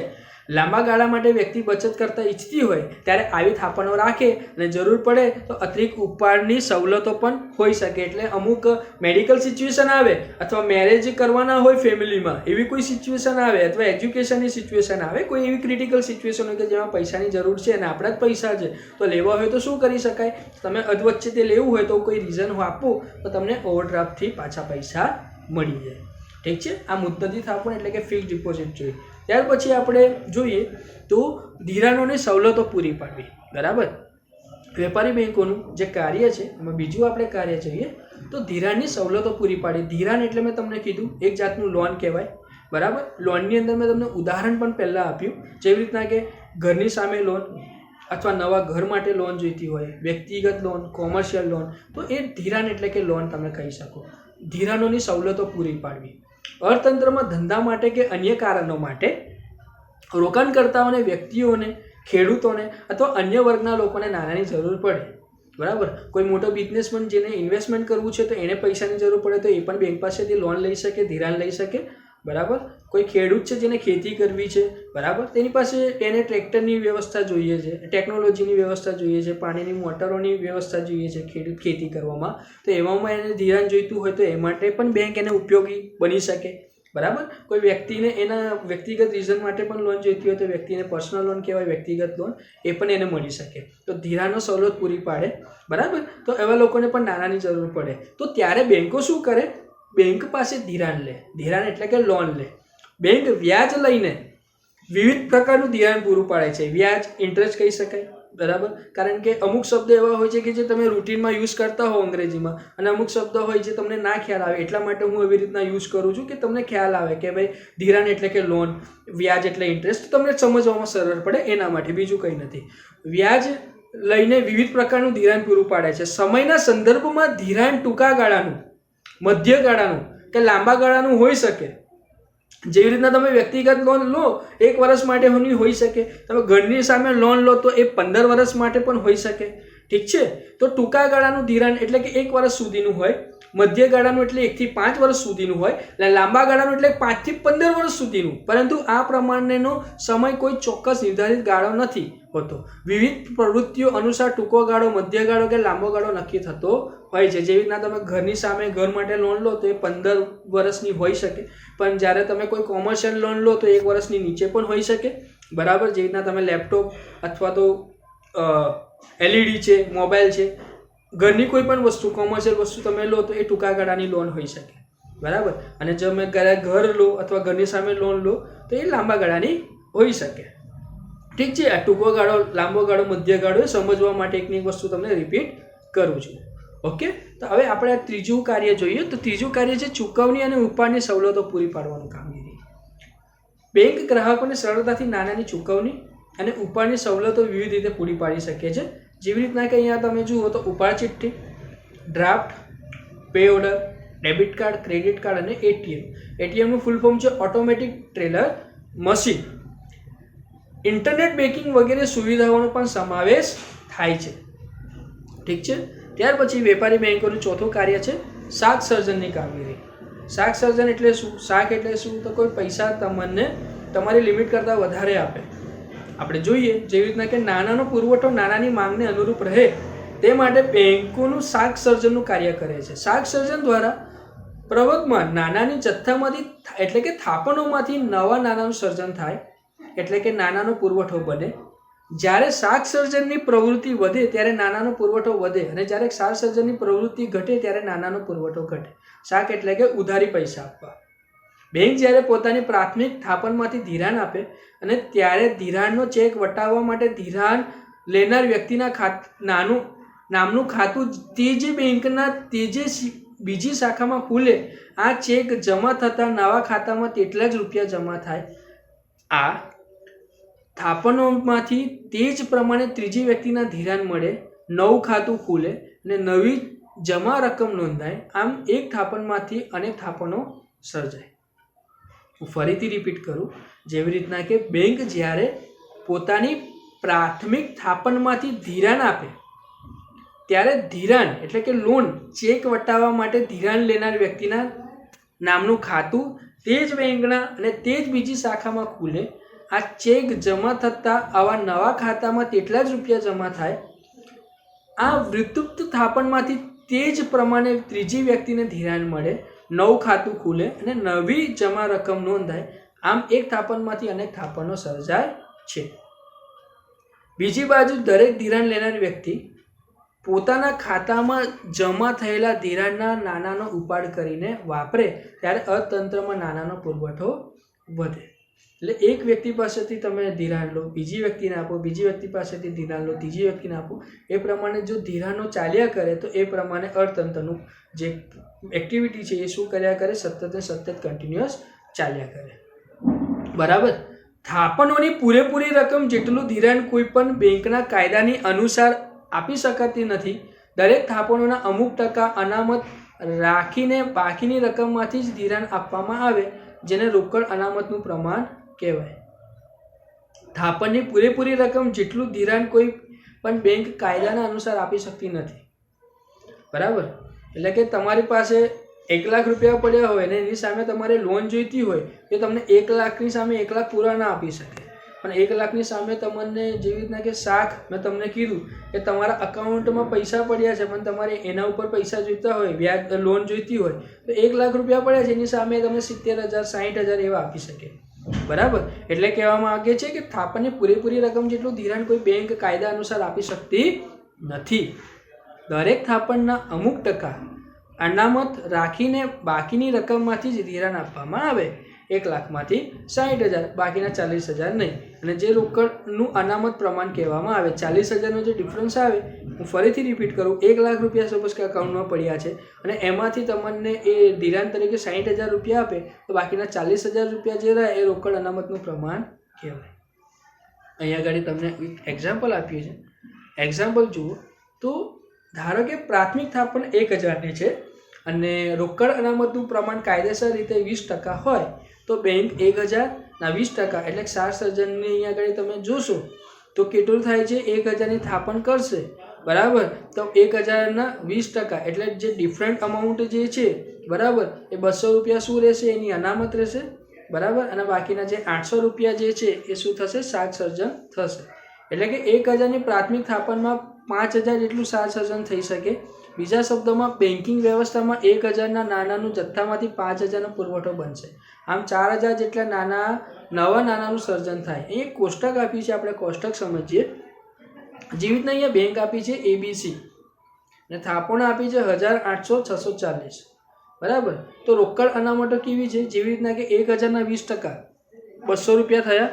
A: લાંબા ગાળા માટે વ્યક્તિ બચત કરતા ઈચ્છતી હોય ત્યારે આવી થાપણો રાખે અને જરૂર પડે તો અતિરિક્ત ઉપાડની સવલતો પણ હોઈ શકે. એટલે અમુક મેડિકલ સિચ્યુએશન આવે અથવા મેરેજ કરવાના હોય ફેમિલીમાં, એવી કોઈ સિચ્યુએશન આવે અથવા એજ્યુકેશનની સિચ્યુએશન આવે, કોઈ એવી ક્રિટિકલ સિચ્યુએશન હોય કે જેમાં પૈસાની જરૂર છે અને આપણા જ પૈસા છે તો લેવા હોય તો શું કરી શકાય, તમે અધવચ્ચે તે લેવું હોય તો કોઈ રીઝન આપો તો તમને ઓવરડ્રાફ્ટથી પાછા પૈસા મળી જાય. ઠીક છે. આ મુદ્દતી થાપણ એટલે કે ફિક્સ ડિપોઝિટ જોઈએ. ત્યાર પછી આપણે જોઈએ તો ધિરાણોની સવલતો પૂરી પાડવી, બરાબર. વેપારી બેંકોનું જે કાર્ય છે એમાં બીજું આપણે કાર્ય જોઈએ તો ધિરાણની સવલતો પૂરી પાડવી. ધિરાણ એટલે મેં તમને કીધું એક જાતનું લોન કહેવાય, બરાબર. લોનની અંદર મેં તમને ઉદાહરણ પણ પહેલાં આપ્યું, જેવી રીતના કે ઘરની સામે લોન અથવા નવા ઘર માટે લોન જોઈતી હોય, વ્યક્તિગત લોન, કોમર્શિયલ લોન, તો એ ધિરાણ એટલે કે લોન તમે કહી શકો. ધિરાણોની સવલતો પૂરી પાડવી. અર્થતંત્રમાં ધંધા માટે કે અન્ય કારણો માટે રોકાણકર્તાઓને, વ્યક્તિઓને, ખેડૂતોને અથવા અન્ય વર્ગના લોકોને નાણાંની જરૂર પડે, બરાબર. કોઈ મોટો બિઝનેસમેન જેને ઇન્વેસ્ટમેન્ટ કરવું છે તો એને પૈસાની જરૂર પડે તો એ પણ બેંક પાસેથી લોન લઈ શકે, ધિરાણ લઈ શકે, બરાબર. કોઈ ખેડૂત છે જેને ખેતી કરવી છે, બરાબર, તેની પાસે એને ટ્રેક્ટરની વ્યવસ્થા જોઈએ છે, ટેકનોલોજીની વ્યવસ્થા જોઈએ છે, પાણીની મોટરોની વ્યવસ્થા જોઈએ છે ખેડૂત ખેતી કરવામાં, તો એવામાં એને ધિરાણ જોઈતું હોય તો એ માટે પણ બેંક એને ઉપયોગી બની શકે, બરાબર. કોઈ વ્યક્તિને એના વ્યક્તિગત રીઝન માટે પણ લોન જોઈતી હોય તો વ્યક્તિને પર્સનલ લોન કહેવાય, વ્યક્તિગત લોન, એ પણ એને મળી શકે. તો ધિરાણનો સવલત પૂરી પાડે, બરાબર. તો એવા લોકોને પણ નાણાંની જરૂર પડે તો ત્યારે બેંકો શું કરે? બેંક પાસે ધિરાણ લે. ધિરાણ એટલે કે લોન લે. બેંક વ્યાજ લઈને વિવિધ પ્રકારનું ધિરાણ પૂરું પાડે છે. વ્યાજ, ઇન્ટરેસ્ટ કહી શકાય, બરાબર. કારણ કે અમુક શબ્દ એવા હોય છે કે જે તમે રૂટીનમાં યુઝ કરતા હો અંગ્રેજીમાં, અને અમુક શબ્દ હોય જે તમને ના ખ્યાલ આવે, એટલા માટે હું એવી રીતના યુઝ કરું છું કે તમને ખ્યાલ આવે કે ભાઈ ધિરાણ એટલે કે લોન, વ્યાજ એટલે ઇન્ટરેસ્ટ, તમને સમજવામાં સરળ પડે એના માટે, બીજું કંઈ નથી. વ્યાજ લઈને વિવિધ પ્રકારનું ધિરાણ પૂરું પાડે છે. સમયના સંદર્ભમાં ધિરાણ ટૂંકા ગાળાનું, મધ્ય ગાળાનું કે લાંબા ગાળાનું હોઈ શકે. જેવી રીતના તમે વ્યક્તિગત લોન લો 1 વર્ષ માટેની હોઈ શકે, તમે ઘરની સામે લોન લો તો એ 15 વર્ષ માટે પણ હોઈ શકે, ઠીક છે. તો ટૂંકા ગાળાનું ધિરાણ એટલે કે 1 વર્ષ સુધીનું હોય, મધ્ય ગાળાનું એટલે 1 થી 5 વર્ષ સુધીનું હોય, અને લાંબા ગાળાનું એટલે 5 થી 15 વર્ષ સુધીનું. પરંતુ આ પ્રમાણેનો સમય કોઈ ચોક્કસ નિર્ધારિત ગાળો નથી હોતો. વિવિધ પ્રવૃત્તિઓ અનુસાર ટૂંકો ગાળો, મધ્ય ગાળો કે લાંબો ગાળો નક્કી થતો હોય છે. જેવી રીતના તમે ઘરની સામે ઘર માટે લોન લો તો એ 15 વર્ષની હોઈ શકે, પણ જ્યારે તમે કોઈ કોમર્શિયલ લોન લો તો 1 વર્ષની નીચે પણ હોઈ શકે, બરાબર. જેવી રીતના તમે લેપટોપ અથવા તો LED છે, મોબાઈલ છે, ઘરની કોઈ પણ વસ્તુ, કોમર્શિયલ વસ્તુ તમે લો તો એ ટૂંકા ગાળાની લોન હોઈ શકે, બરાબર. અને જો તમે ઘર લો અથવા ઘરની સામે લોન લો તો એ લાંબા ગાળાની હોઈ શકે, ઠીક છે. આ ટૂંકો ગાળો, લાંબો ગાળો, મધ્ય ગાળો એ સમજવા માટે એકની વસ્તુ તમને રિપીટ કરું છું, ઓકે. તો હવે આપણે આ ત્રીજું કાર્ય જોઈએ. તો ત્રીજું કાર્ય છે ચૂકવણી અને ઉપાડની સવલતો પૂરી પાડવાનું કામગીરી. બેંક ગ્રાહકોને સરળતાથી નાણાંની ચૂકવણી અને ઉપાડની સવલતો વિવિધ રીતે પૂરી પાડી શકે છે. જેવી રીતના કે અહીંયા તમે જુઓ તો ઉપાડ ચિઠ્ઠી, draft, pay order, debit card, credit card અને ATM. ATMનું ફૂલ ફોર્મ છે automatic teller machine. Internet banking વગેરે સુવિધાઓનો પણ સમાવેશ થાય છે, ઠીક છે. ત્યાર પછી વેપારી બેંકોનું ચોથું કાર્ય છે શાખ સર્જનની કામગીરી. શાખ સર્જન એટલે શું? શાખ એટલે શું? તો કોઈ પૈસા તમને તમારી લિમિટ કરતાં વધારે આપે. આપણે જોઈએ જેવી રીતના કે નાણાંનો પુરવઠો નાણાંની માંગને અનુરૂપ રહે તે માટે બેંકોનું શાખ સર્જનનું કાર્ય કરે છે. શાખ સર્જન દ્વારા પ્રવર્તમાન નાણાંની જથ્થામાંથી એટલે કે થાપણોમાંથી નવા નાણાંનું સર્જન થાય, એટલે કે નાણાંનો પુરવઠો બને. જ્યારે શાખ સર્જનની પ્રવૃત્તિ વધે ત્યારે નાણાંનો પુરવઠો વધે, અને જ્યારે શાખ સર્જનની પ્રવૃત્તિ ઘટે ત્યારે નાણાંનો પુરવઠો ઘટે. શાખ એટલે કે ઉધારી પૈસા આપવા. બેંક જ્યારે પોતાની પ્રાથમિક થાપણમાંથી ધિરાણ આપે અને ત્યારે ધિરાણનો ચેક વટાવવા માટે ધિરાણ લેનાર વ્યક્તિના નામનું ખાતું તે જે બેંકના તે જે બીજી શાખામાં ખુલે, આ ચેક જમા થતાં નવા ખાતામાં તેટલા જ રૂપિયા જમા થાય. આ થાપણોમાંથી તે જ પ્રમાણે ત્રીજી વ્યક્તિના ધિરાણ મળે, નવું ખાતું ખુલે અને નવી જમા રકમ નોંધાય. આમ એક થાપણમાંથી અનેક થાપણો સર્જાય. હું ફરીથી રિપીટ કરું. જેવી રીતના કે બેંક જ્યારે પોતાની પ્રાથમિક થાપણમાંથી ધિરાણ આપે ત્યારે ધિરાણ એટલે કે લોન ચેક વટાવવા માટે ધિરાણ લેનાર વ્યક્તિના નામનું ખાતું તે જ બેંકના અને તે જ બીજી શાખામાં ખુલે. આ ચેક જમા થતાં આવા નવા ખાતામાં તેટલા જ રૂપિયા જમા થાય. આ વિતૃપ્ત થાપણમાંથી તે જ પ્રમાણે ત્રીજી વ્યક્તિને ધિરાણ મળે, નવું ખાતું ખુલે અને નવી જમા રકમ નોંધાય. આમ એક થાપણમાંથી અનેક થાપણો સર્જાય છે. બીજી બાજુ દરેક ધિરાણ લેનાર વ્યક્તિ પોતાના ખાતામાં જમા થયેલા ધિરાણના નાણાંનો ઉપાડ કરીને વાપરે ત્યારે અર્થતંત્રમાં નાણાંનો પુરવઠો વધે. એટલે એક વ્યક્તિ પાસેથી તમે ધિરાણ લો, બીજી વ્યક્તિને આપો, બીજી વ્યક્તિ પાસેથી ધિરાણ લો, ત્રીજી વ્યક્તિને આપો. એ પ્રમાણે જો ધિરાણો ચાલ્યા કરે તો એ પ્રમાણે અર્થતંત્રનું જે એક્ટિવિટી છે એ શું કર્યા કરે? સતત ને સતત કન્ટિન્યુઅસ ચાલ્યા કરે, બરાબર. થાપણોની પૂરેપૂરી રકમ જેટલું ધિરાણ કોઈ પણ બેંકના કાયદાની અનુસાર આપી શકાતી નથી. દરેક થાપણોના અમુક ટકા અનામત રાખીને બાકીની રકમમાંથી જ ધિરાણ આપવામાં આવે, જેને રોકડ અનામતનું પ્રમાણ કહેવાય. થાપણની પૂરેપૂરી રકમ જેટલું ધિરાણ કોઈ પણ બેંક કાયદાના અનુસાર આપી શકતી નથી. બરાબર, એટલે કે તમારી પાસે 1 લાખ રૂપિયા પડ્યા હોય ને એની સામે તમારે લોન જોઈતી હોય તો તમને 1 લાખની સામે 1 લાખ પૂરા ના આપી શકે, પણ 1 લાખની સામે તમને જેવી રીતના કે શાખ મેં તમને કીધું કે તમારા અકાઉન્ટમાં પૈસા પડ્યા છે પણ તમારે એના ઉપર પૈસા જોઈતા હોય, વ્યાજ લોન જોઈતી હોય તો 1 લાખ રૂપિયા પડ્યા છે એની સામે તમે 70,000 60,000 એવા આપી શકે. બરાબર, એટલે કહેવામાં આવે છે કે થાપણની પૂરેપૂરી રકમ જેટલું ધિરાણ કોઈ બેંક કાયદા અનુસાર આપી શકતી નથી. દરેક થાપણના અમુક ટકા અનામત રાખીને બાકીની રકમમાંથી જ ધિરાણ આપવામાં આવે. 1 લાખમાંથી 60,000, બાકીના 40,000 નહીં. અને જે રોકડનું અનામત પ્રમાણ કહેવામાં આવે, 40,000નો જે ડિફરન્સ આવે, હું ફરીથી રિપીટ કરું, 1 લાખ રૂપિયા સપોઝ કે અકાઉન્ટમાં પડ્યા છે અને એમાંથી તમને એ ધિરાણ તરીકે 60,000 રૂપિયા આપે તો બાકીના 40,000 રૂપિયા જે રહે એ રોકડ અનામતનું પ્રમાણ કહેવાય. અહીંયા આગળ તમને એક એક્ઝામ્પલ આપ્યું છે. એક્ઝામ્પલ જુઓ તો ધારો કે પ્રાથમિક થાપણ 1,000ની છે અને રોકડ અનામતનું પ્રમાણ કાયદેસર રીતે 20% હોય તો બેંક 1,000ના 20% એટલે સાર સર્જનની અહીંયા આગળ તમે જોશો તો કેટલું થાય છે, 1,000ની થાપણ કરશે. બરાબર, તો 1,000ના 20% એટલે જે ડિફરન્ટ અમાઉન્ટ જે છે બરાબર એ 200 રૂપિયા શું રહેશે, એની અનામત રહેશે. બરાબર, અને બાકીના જે 800 રૂપિયા જે છે એ શું થશે, સાર સર્જન થશે. એટલે કે 1,000ની પ્રાથમિક થાપણમાં 5,000 જેટલું સાર સર્જન થઈ શકે. બીજા શબ્દોમાં બેન્કિંગ વ્યવસ્થામાં 1,000ના નાણાંનું જથ્થામાંથી 5,000નો પુરવઠો બનશે. આમ 4,000 જેટલા નવા નાણાંનું સર્જન થાય. અહીં એક કોષ્ટક આપ્યું છે, આપણે કોષ્ટક સમજીએ. જેવી રીતના અહીંયા બેંક આપી છે ABC અને થાપણો આપી છે 1,800,640. બરાબર, તો રોકડ અનામતો કેવી છે, જેવી રીતના કે 1,000ના 20% 200 રૂપિયા થયા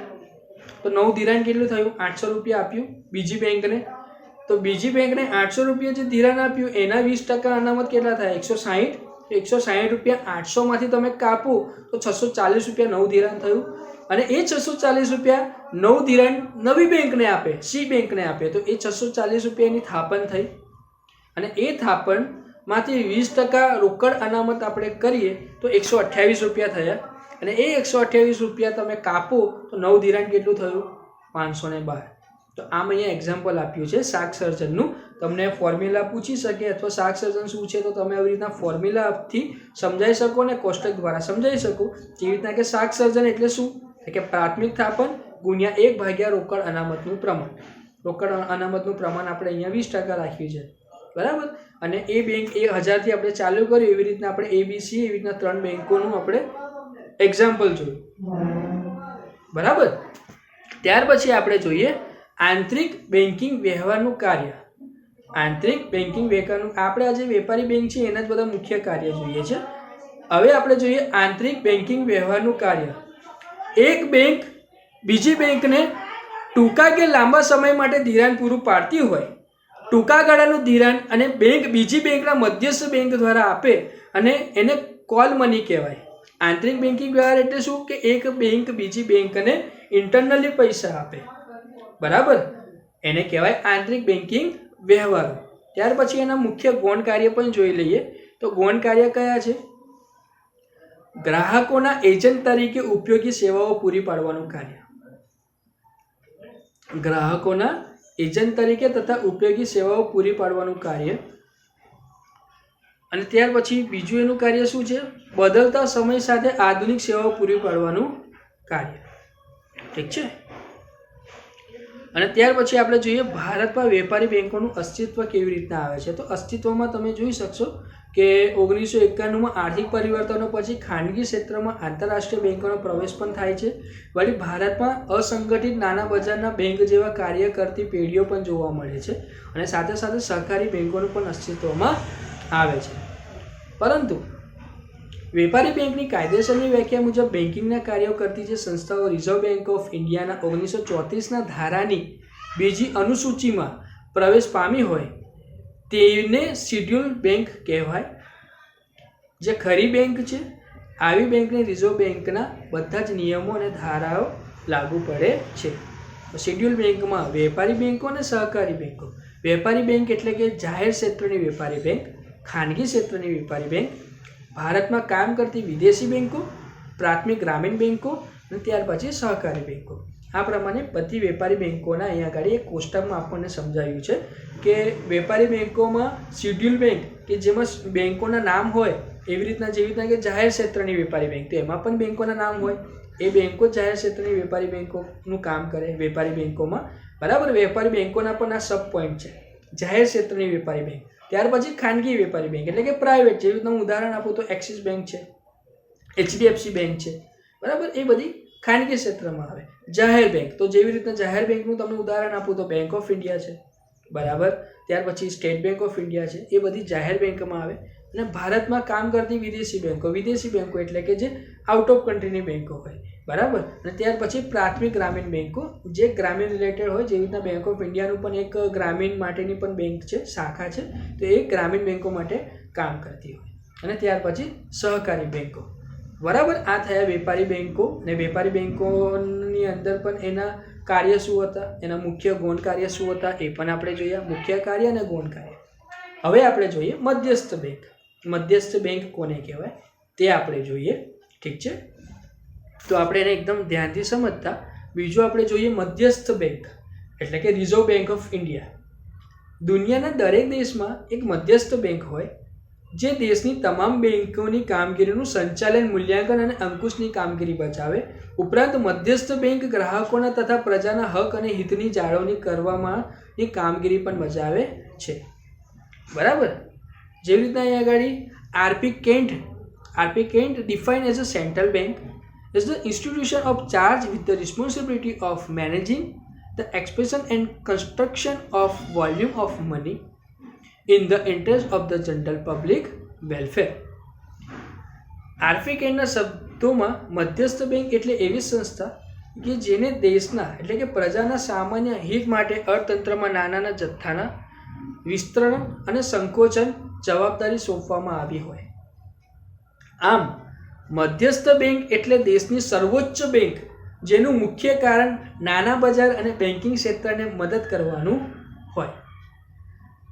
A: તો નવું ધિરાણ કેટલું થયું, 800 રૂપિયા આપ્યું બીજી બેંકને. તો બીજી બેંકને 800 રૂપિયા જે ધિરાણ આપ્યું એના 20% અનામત કેટલા થાય, 160. 160 રૂપિયા 800માંથી તમે કાપો તો 640 રૂપિયા નવું ધિરાણ થયું. અને એ 640 રૂપિયા નવું ધિરાણ નવી બેંકને આપે, સી બેંકને આપે તો એ 640 રૂપિયાની થાપણ થઈ. અને એ થાપણમાંથી 20% રોકડ અનામત આપણે કરીએ તો 128 રૂપિયા થયા. અને એ 128 રૂપિયા તમે કાપો તો નવું ધિરાણ કેટલું થયું, 512. તો આમ અહીંયા એક્ઝામ્પલ આપ્યું છે શાક સર્જનનું. તમને ફોર્મ્યુલા પૂછી શકે અથવા શાક સર્જન શું છે તો તમે આવી રીતના ફોર્મ્યુલાથી સમજાવી શકો ને કોષ્ટક દ્વારા સમજાવી શકો. જેવી રીતના કે શાક સર્જન એટલે શું, કે પ્રાથમિક થાપણ ગુણ્યા 1 રોકડ અનામતનું પ્રમાણ. રોકડ અનામતનું પ્રમાણ આપણે અહીંયા 20% રાખ્યું છે. બરાબર, અને એ બેંક 1,000થી આપણે ચાલુ કર્યું. એવી રીતના આપણે ABC એવી રીતના 3 બેંકોનું આપણે એક્ઝામ્પલ જોયું. બરાબર, ત્યાર પછી આપણે જોઈએ આંતરિક બેન્કિંગ વ્યવહારનું કાર્ય. આંતરિક બેન્કિંગ વ્યવહારનું આપણે આજે વેપારી બેંક છે એના જ બધા મુખ્ય કાર્ય જોઈએ છે. હવે આપણે જોઈએ આંતરિક બેન્કિંગ વ્યવહારનું કાર્ય. એક બેંક બીજી બેંકને ટૂંકા કે લાંબા સમય માટે ધિરાણ પૂરું પાડતી હોય, ટૂંકા ગાળાનું ધિરાણ અને બેંક બીજી બેંકના મધ્યસ્થ બેંક દ્વારા આપે અને એને કોલ મની કહેવાય. આંતરિક બેન્કિંગ વ્યવહાર એટલે શું, કે એક બેંક બીજી બેંકને ઇન્ટરનલી પૈસા આપે. બરાબર, એને કહેવાય આંતરિક બેન્કિંગ વ્યવહારો. ત્યાર પછી એના મુખ્ય ગૌણ કાર્ય પણ જોઈ લઈએ. તો ગૌણ કાર્ય કયા છે, ગ્રાહકોના એજન્ટ તરીકે ઉપયોગી સેવાઓ પૂરી પાડવાનું કાર્ય. ગ્રાહકોના એજન્ટ તરીકે તથા ઉપયોગી સેવાઓ પૂરી પાડવાનું કાર્ય. અને ત્યાર પછી બીજું એનું કાર્ય શું છે, બદલતા સમય સાથે આધુનિક સેવાઓ પૂરી પાડવાનું કાર્ય. ઠીક છે. અને ત્યાર પછી આપણે જોઈએ ભારતમાં વેપારી બેંકોનું અસ્તિત્વ કેવી રીતના આવે છે. તો અસ્તિત્વમાં તમે જોઈ શકશો કે 1991માં આર્થિક પરિવર્તનો પછી ખાનગી ક્ષેત્રમાં આંતરરાષ્ટ્રીય બેંકોનો પ્રવેશ પણ થાય છે. વળી ભારતમાં અસંગઠિત નાના બજારના બેંક જેવા કાર્ય કરતી પેઢીઓ પણ જોવા મળે છે. અને સાથે સાથે સહકારી બેંકોનું પણ અસ્તિત્વમાં આવે છે. પરંતુ વેપારી બેંકની કાયદેસરની વ્યાખ્યા મુજબ બેન્કિંગના કાર્યો કરતી જે સંસ્થાઓ રિઝર્વ બેંક ઓફ ઇન્ડિયાના 1934ના ધારાની બીજી અનુસૂચિમાં પ્રવેશ પામી હોય તેને શિડ્યુલ બેંક કહેવાય. જે ખરી બેંક છે આવી બેંકને રિઝર્વ બેંકના બધા જ નિયમો અને ધારાઓ લાગુ પડે છે. શિડ્યુલ બેંકમાં વેપારી બેંકો અને સહકારી બેંકો. વેપારી બેંક એટલે કે જાહેર ક્ષેત્રની વેપારી બેંક, ખાનગી ક્ષેત્રની વેપારી બેંક, ભારતમાં કામ કરતી વિદેશી બેંકો, પ્રાથમિક ગ્રામીણ બેંકો અને ત્યાર પછી સહકારી બેંકો. આ પ્રમાણે બધી વેપારી બેંકોના અહીંયા આગળ એક કોષ્ટકમાં આપણને સમજાવ્યું છે કે વેપારી બેંકોમાં શિડ્યુલ બેંક કે જેમાં બેંકોના નામ હોય, એવી રીતના જેવી રીતના કે જાહેર ક્ષેત્રની વેપારી બેંક, તો એમાં પણ બેંકોના નામ હોય. એ બેંકો જાહેર ક્ષેત્રની વેપારી બેંકોનું કામ કરે વેપારી બેંકોમાં, બરાબર. વેપારી બેંકોના પણ આ સબ પોઈન્ટ છે. જાહેર ક્ષેત્રની વેપારી બેંક, ત્યાર પછી ખાનગી વેપારી બેંક એટલે કે પ્રાઇવેટ, જેવી રીતના હું ઉદાહરણ આપું તો એક્સિસ બેંક છે, HDFC બેંક છે, બરાબર. એ બધી ખાનગી ક્ષેત્રમાં આવે. જાહેર બેંક તો જેવી રીતના જાહેર બેંકનું તમને ઉદાહરણ આપું તો બેંક ઓફ ઇન્ડિયા છે, બરાબર. ત્યાર પછી સ્ટેટ બેંક ઓફ ઇન્ડિયા છે, એ બધી જાહેર બેંકમાં આવે. અને ભારતમાં કામ કરતી વિદેશી બેંકો એટલે કે જે આઉટ ઓફ કન્ટ્રીની બેંકો હોય, બરાબર. અને ત્યાર પછી પ્રાથમિક ગ્રામીણ બેંકો જે ગ્રામીણ રિલેટેડ હોય, જેવી રીતના બેંક ઓફ ઇન્ડિયાનું પણ એક ગ્રામીણ માટેની પણ બેંક છે, શાખા છે, તો એ ગ્રામીણ બેંકો માટે કામ કરતી હોય. અને ત્યાર પછી સહકારી બેંકો, બરાબર. આ થયા વેપારી બેંકો. અને વેપારી બેંકોની અંદર પણ એના કાર્ય શું હતા, એના મુખ્ય ગૌણ કાર્ય શું હતા એ પણ આપણે જોઈએ, મુખ્ય કાર્ય અને ગૌણ કાર્ય. હવે આપણે જોઈએ મધ્યસ્થ બેંક. મધ્યસ્થ બેંક કોને કહેવાય તે આપણે જોઈએ, ઠીક છે. તો આપણે એને એકદમ ધ્યાનથી સમજતા. બીજું આપણે જોઈએ મધ્યસ્થ બેંક એટલે કે રિઝર્વ બેંક ઓફ ઇન્ડિયા. દુનિયાના દરેક દેશમાં એક મધ્યસ્થ બેંક હોય જે દેશની તમામ બેંકોની કામગીરીનું સંચાલન, મૂલ્યાંકન અને અંકુશની કામગીરી બચાવે. ઉપરાંત મધ્યસ્થ બેંક ગ્રાહકોના તથા પ્રજાના હક અને હિતની જાળવણી કરવામાં કામગીરી પણ બજાવે છે, બરાબર. જેવી રીતના અહીંયા આગળ RBI can define as a central bank is the institution of charge with the responsibility of managing the expression and construction of volume of money in the interest of the general public welfare. RP કેન્ટના શબ્દોમાં મધ્યસ્થ bank એટલે એવી સંસ્થા કે જેને દેશના એટલે કે પ્રજાના સામાન્ય હિત માટે અર્થતંત્રમાં નાના જથ્થાના વિસ્તરણ અને સંકોચન જવાબદારી સોંપવામાં આવી હોય. આમ મધ્યસ્થ બેંક એટલે દેશની સર્વોચ્ચ બેંક જેનું મુખ્ય કારણ નાના બજાર અને બેન્કિંગ ક્ષેત્રને મદદ કરવાનું હોય,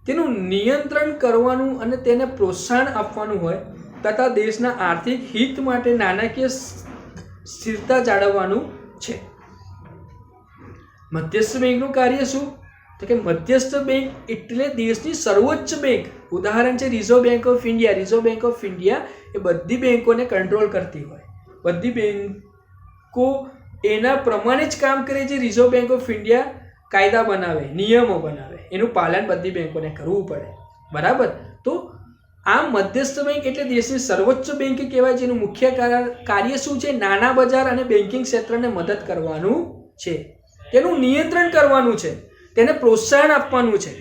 A: તેનું નિયંત્રણ કરવાનું અને તેને પ્રોત્સાહન આપવાનું હોય તથા દેશના આર્થિક હિત માટે નાણાકીય સ્થિરતા જાળવવાનું છે. મધ્યસ્થ બેંકનું કાર્ય શું? તો કે મધ્યસ્થ બેંક એટલે દેશની સર્વોચ્ચ બેંક. ઉદાહરણ છે Reserve Bank of India. Reserve Bank of India એ બધી બેંકોને કંટ્રોલ કરતી હોય. બધી બેંકો એના પ્રમાણે જ કામ કરે છે. રિઝર્વ બેંક ઓફ ઇન્ડિયા કાયદા બનાવે, નિયમો બનાવે, એનું પાલન બધી બેંકોને કરવું પડે, બરાબર. તો આમ મધ્યસ્થ બેંક એટલે દેશની સર્વોચ્ચ બેંક કહેવાય, જેનું મુખ્ય કાર્ય શું છે? નાના બજાર અને બેન્કિંગ ક્ષેત્રને મદદ કરવાનું છે, તેનું નિયંત્રણ કરવાનું છે, તેને પ્રોત્સાહન આપવાનું છે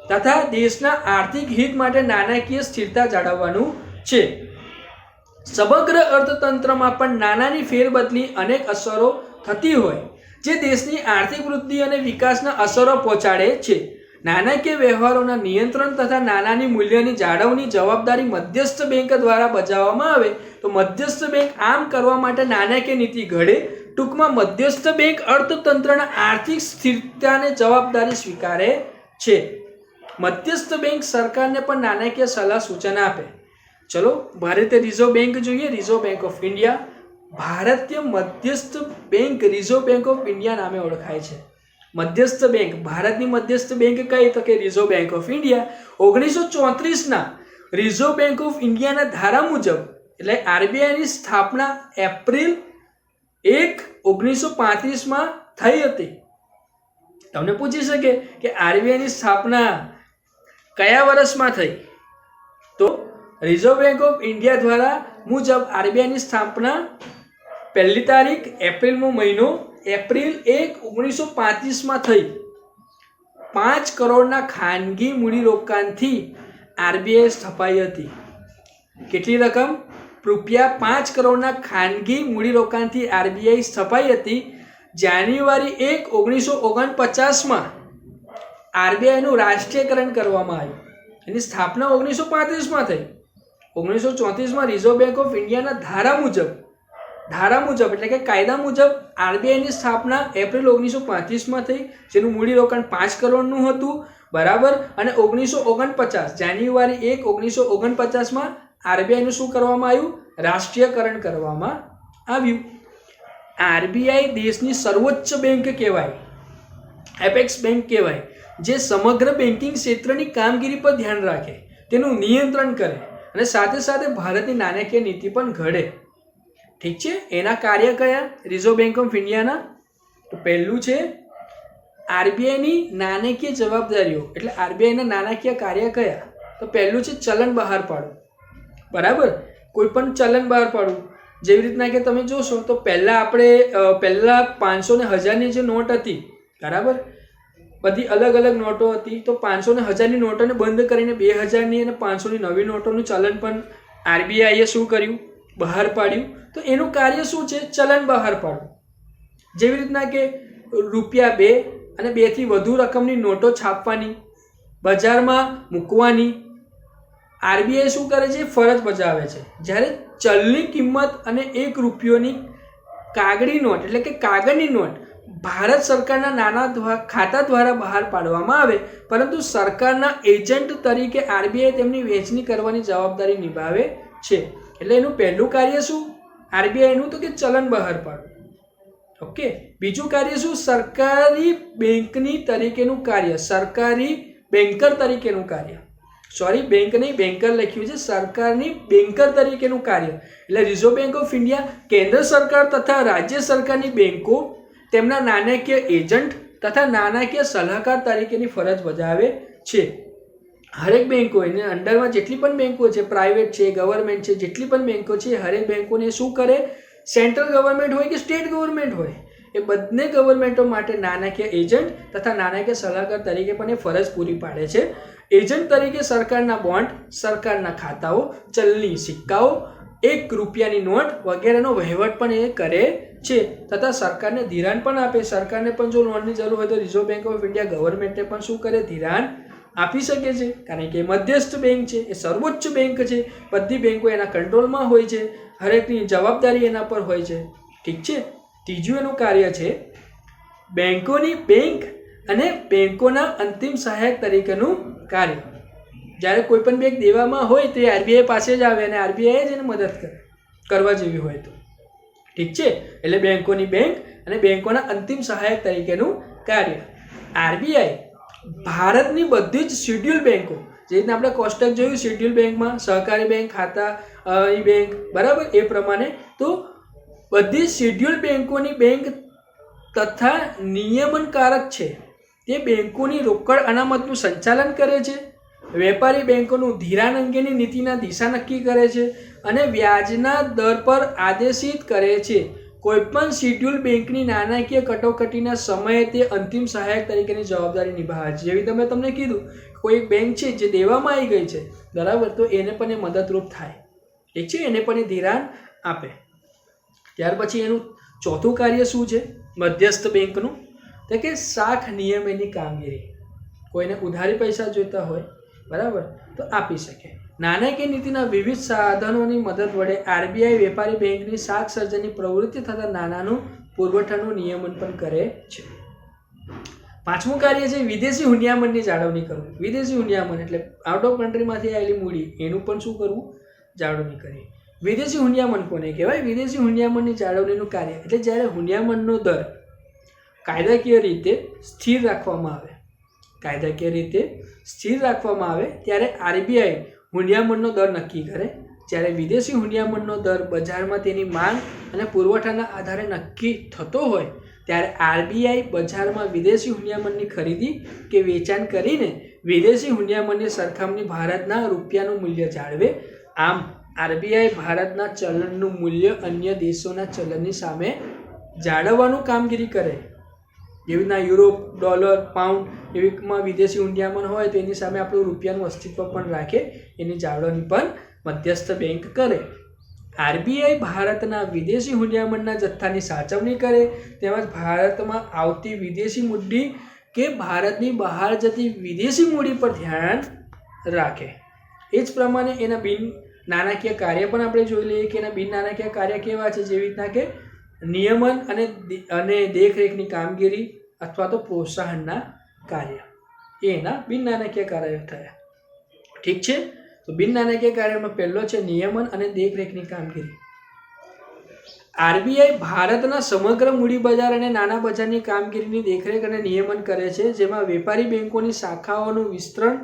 A: તથા દેશના આર્થિક હિત માટે નાણાકીય સ્થિરતા જાળવવાનું છે. સમગ્ર અર્થતંત્રમાં પણ નાનાની ફેરબદલી અનેક અસરો થતી હોય જે દેશની આર્થિક વૃદ્ધિ અને વિકાસના અસરો પહોંચાડે છે. નાણાકીય વ્યવહારોના નિયંત્રણ તથા નાણાંની મૂલ્યની જાળવણી જવાબદારી મધ્યસ્થ બેંક દ્વારા બજાવવામાં આવે તો મધ્યસ્થ બેંક આમ કરવા માટે નાણાકીય નીતિ ઘડે. ટૂંકમાં મધ્યસ્થ બેંક અર્થતંત્રના આર્થિક સ્થિરતાને જવાબદારી સ્વીકારે છે. મધ્યસ્થ બેંક સરકારને પણ નાણાકીય સલાહ સૂચન આપે. ચલો ભારતીય રિઝર્વ બેંક જોઈએ. રિઝર્વ બેંક ઓફ ઇન્ડિયા ભારતીય મધ્યસ્થ bank reserve Bank of India નામે ઓળખાય છે. મધ્યસ્થ બેંક, ભારતની મધ્યસ્થ બેંક કઈ? તો કે રિઝર્વ બેંક ઓફ ઇન્ડિયા. 1934ના રિઝર્વ બેંક ઓફ ઇન્ડિયાના ધારા મુજબ એટલે આરબીઆઈની સ્થાપના એપ્રિલ 1, 1935માં થઈ હતી. તમને પૂછી શકે કે આરબીઆઈની સ્થાપના કયા વર્ષમાં થઈ? તો રિઝર્વ બેંક ઓફ ઇન્ડિયા દ્વારા મુજબ આરબીઆઈની સ્થાપના 1લી તારીખ એપ્રિલનો મહિનો એપ્રિલ 1, 1935માં થઈ. 5 કરોડના ખાનગી મૂડીરોકાણથી આરબીઆઈ સ્થપાઈ હતી. કેટલી રકમ? રૂપિયા 5 કરોડના ખાનગી મૂડીરોકાણથી આરબીઆઈ સ્થપાઈ હતી. જાન્યુઆરી 1, 1949માં આરબીઆઈનું રાષ્ટ્રીયકરણ કરવામાં આવ્યું. એની સ્થાપના 1935માં થઈ. 1934માં રિઝર્વ બેંક ઓફ ઇન્ડિયાના ધારા મુજબ એટલે કે કાયદા મુજબ આરબીઆઈની સ્થાપના એપ્રિલ 1935માં થઈ, જેનું મૂડીરોકાણ 5 કરોડનું હતું, બરાબર. અને 1949 જાન્યુઆરી 1, 1949માં આરબીઆઈનું શું કરવામાં આવ્યું? રાષ્ટ્રીયકરણ કરવામાં આવ્યું. આરબીઆઈ દેશની સર્વોચ્ચ બેંક કહેવાય, એપેક્સ બેંક કહેવાય, જે સમગ્ર બેન્કિંગ ક્ષેત્રની કામગીરી પર ધ્યાન રાખે, તેનું નિયંત્રણ કરે અને સાથે સાથે ભારતની નાણાકીય નીતિ પણ ઘડે. ઠીક છે. એના કાર્ય કયા રિઝર્વ બેંક ઓફ ઇન્ડિયાના? તો પહેલું છે આરબીઆઈની નાણાકીય જવાબદારીઓ. એટલે આરબીઆઈના નાણાકીય કાર્ય કયા? તો પહેલું છે ચલણ બહાર પાડવું. બરાબર, કોઈ પણ ચલણ બહાર પાડવું. જેવી રીતના કે તમે જોશો તો પહેલા 500 ને 1000ની જે નોટ હતી, બરાબર, બધી અલગ અલગ નોટો હતી. તો 500 ને 1000ની નોટોને બંધ કરીને 2000ની અને 500ની નવી નોટોનું ચલણ પણ આરબીઆઈએ શું કર્યું? બહાર પાડ્યું. તો એનું કાર્ય શું છે? ચલણ બહાર પાડવું. જેવી રીતના કે ₹2 અને 2થી વધુ રકમની નોટો છાપવાની, બજારમાં મૂકવાની આરબીઆઈ શું કરે છે? ફરજ બજાવે છે. જ્યારે ચલની કિંમત અને ₹1ની કાગળી નોટ એટલે કે કાગળની નોટ ભારત સરકારના નાના ખાતા દ્વારા બહાર પાડવામાં આવે, પરંતુ સરકારના એજન્ટ તરીકે આરબીઆઈ તેમની વહેંચણી કરવાની જવાબદારી નિભાવે છે. એટલે એનું પહેલું કાર્ય શું આરબીઆઈનું? તો કે ચલણ બહાર પાડવું. ઓકે. બીજું કાર્ય શું? સરકારી બેંકની તરીકેનું કાર્ય, સરકારી બેન્કર તરીકેનું કાર્ય. સોરી, બેંક નહીં, બેન્કર લખ્યું છે. સરકારની બેન્કર તરીકેનું કાર્ય. એટલે રિઝર્વ બેંક ઓફ ઇન્ડિયા કેન્દ્ર સરકાર તથા રાજ્ય સરકારની બેંકો તેમના નાણાકીય એજન્ટ તથા નાણાકીય સલાહકાર તરીકેની ફરજ બજાવે છે. હરેક બેંકો એની અંડરમાં જેટલી પણ બેંકો છે, પ્રાઇવેટ છે, ગવર્મેન્ટ છે, જેટલી પણ બેંકો છે, હરેક બેંકોને શું કરે? સેન્ટ્રલ ગવર્મેન્ટ હોય કે સ્ટેટ ગવર્મેન્ટ હોય, એ બંને ગવર્મેન્ટો માટે નાણાકીય એજન્ટ તથા નાણાકીય સલાહકાર તરીકે પણ એ ફરજ પૂરી પાડે છે. એજન્ટ તરીકે સરકારના બોન્ડ, સરકારના ખાતાઓ, ચલણી સિક્કાઓ, ₹1ની નોટ વગેરેનો વહીવટ પણ એ કરે છે તથા સરકારને ધિરાણ પણ આપે. સરકારને પણ જો લોનની જરૂર હોય તો રિઝર્વ બેંક ઓફ ઇન્ડિયા ગવર્મેન્ટને પણ શું કરે? ધિરાણ આપી શકે છે. કારણ કે એ મધ્યસ્થ બેંક છે, એ સર્વોચ્ચ બેંક છે. બધી બેંકો એના કંટ્રોલમાં હોય છે, હરેકની જવાબદારી એના પર હોય છે. ઠીક છે. ત્રીજું એનું કાર્ય છે બેંકોની બેંક અને બેંકોના અંતિમ સહાયક તરીકેનું કાર્ય. જ્યારે કોઈ પણ બેંક દેવામાં હોય તો આરબીઆઈ પાસે જ આવે અને આરબીઆઈ જ એને મદદ કરવા જેવી હોય તો. ઠીક છે. એટલે બેંકોની બેંક અને બેંકોના અંતિમ સહાયક તરીકેનું કાર્ય. આરબીઆઈ ભારતની બધી જ શેડ્યુલ બેંકો, જે રીતના આપણે કોષ્ટક જોયું શેડ્યુલ બેંકમાં સહકારી બેંક, ખાતા બેંક, બરાબર, એ પ્રમાણે તો બધી શેડ્યુલ બેંકોની બેંક તથા નિયમનકારક છે. તે બેંકોની રોકડ અનામતનું સંચાલન કરે છે, વેપારી બેંકોનું ધિરાણ અંગેની નીતિના દિશા નક્કી કરે છે અને વ્યાજના દર પર આદેશિત કરે છે. કોઈપણ શેડ્યુલ બેંકની નાણાકીય કટોકટીના સમયે તે અંતિમ સહાયક તરીકેની જવાબદારી નિભાવે છે. જેવી તમને કીધું, કોઈ બેંક છે જે દેવામાં આવી ગઈ છે, બરાબર, તો એને પણ એ મદદરૂપ થાય. ઠીક છે. એને પણ એ ધિરાણ આપે. ત્યાર પછી એનું ચોથું કાર્ય શું છે મધ્યસ્થ બેંકનું? તો કે શાખ નિયમનની કામગીરી. કોઈને ઉધારી પૈસા જોઈતા હોય, બરાબર, તો આપી શકે. નાણાકીય નીતિના વિવિધ સાધનોની મદદ વડે આરબીઆઈ વેપારી બેંકની શાખ સર્જનની પ્રવૃત્તિ તથા નાણાંનું પુરવઠાનું નિયમન પણ કરે છે. પાંચમું કાર્ય છે વિદેશી હુંડિયામણની જાળવણી કરવું. વિદેશી હુંડિયામણ એટલે આઉટ ઓફ કન્ટ્રીમાંથી આવેલી મૂડી, એનું પણ શું કરવું? જાળવણી કરવી. વિદેશી હુંડિયામણ કોને કહેવાય? વિદેશી હુંડિયામણની જાળવણીનું કાર્ય એટલે જ્યારે હુંડિયામણનો દર કાયદાકીય રીતે સ્થિર રાખવામાં આવે, કાયદાકીય રીતે સ્થિર રાખવામાં આવે ત્યારે આરબીઆઈ હુંડિયામણનો દર નક્કી કરે. જ્યારે વિદેશી હુંડિયામણનો દર બજારમાં તેની માંગ અને પુરવઠાના આધારે નક્કી થતો હોય ત્યારે આરબીઆઈ બજારમાં વિદેશી હુંડિયામણની ખરીદી કે વેચાણ કરીને વિદેશી હુંડિયામણની સરખામણી ભારતના રૂપિયાનું મૂલ્ય જાળવે. આમ આરબીઆઈ ભારતના ચલણનું મૂલ્ય અન્ય દેશોના ચલણની સામે જાળવવાનું કામગીરી કરે. જેવી રીતના યુરોપ, ડોલર, પાઉન્ડ એવીમાં વિદેશી હુંડિયામણ હોય તો એની સામે આપણું રૂપિયાનું અસ્તિત્વ પણ રાખે, એની જાળવણી પણ મધ્યસ્થ બેંક કરે. આરબીઆઈ ભારતના વિદેશી હુંડિયામણના જથ્થાની સાચવણી કરે તેમજ ભારતમાં આવતી વિદેશી મૂડી કે ભારતની બહાર જતી વિદેશી મૂડી પર ધ્યાન રાખે. એ જ પ્રમાણે એના બિન નાણાકીય કાર્ય પણ આપણે જોઈ લઈએ કે એના બિન નાણાકીય કાર્ય કેવા છે. જેવી રીતના કે નિયમન અને દેખરેખની કામગીરી અથવા તો પ્રોત્સાહનના કાર્ય, એ એના બિન નાણાકીય કાર્યો થયા. ઠીક છે. તો બિન નાણાકીય કાર્યમાં પહેલો છે નિયમન અને દેખરેખની કામગીરી. આરબીઆઈ ભારતના સમગ્ર મૂડી બજાર અને નાના બજારની કામગીરીની દેખરેખ અને નિયમન કરે છે, જેમાં વેપારી બેંકોની શાખાઓનું વિસ્તરણ,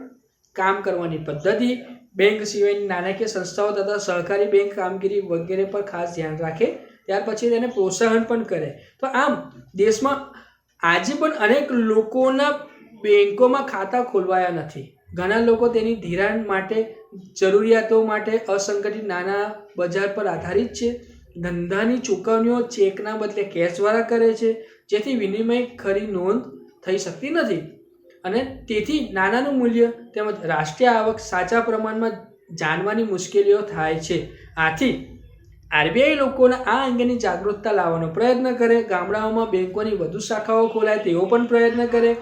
A: કામ કરવાની પદ્ધતિ, બેંક સિવાયની નાણાકીય સંસ્થાઓ તથા સહકારી બેંક કામગીરી વગેરે પર ખાસ ધ્યાન રાખે. ત્યાર પછી તેને પ્રોત્સાહન પણ કરે. તો આમ દેશમાં આજે પણ અનેક લોકોના બેંકોમાં ખાતા ખોલવાયા નથી. ઘણા લોકો તેની ધિરાણ માટે, જરૂરિયાતો માટે અસંગઠિત નાના બજાર પર આધારિત છે. ધંધાની ચૂકવણીઓ ચેકના બદલે કેશ દ્વારા કરે છે, જેથી વિનિમય ખરી નોંધ થઈ શકતી નથી અને તેથી નાણાંનું મૂલ્ય તેમજ રાષ્ટ્રીય આવક સાચા પ્રમાણમાં જાણવાની મુશ્કેલીઓ થાય છે. આથી આરબીઆઈ લોકોના આ અંગેની જાગૃતતા લાવવાનો પ્રયત્ન કરે. ગામડાઓમાં બેંકોની વધુ શાખાઓ ખોલાય તેવો પણ પ્રયત્ન કરે.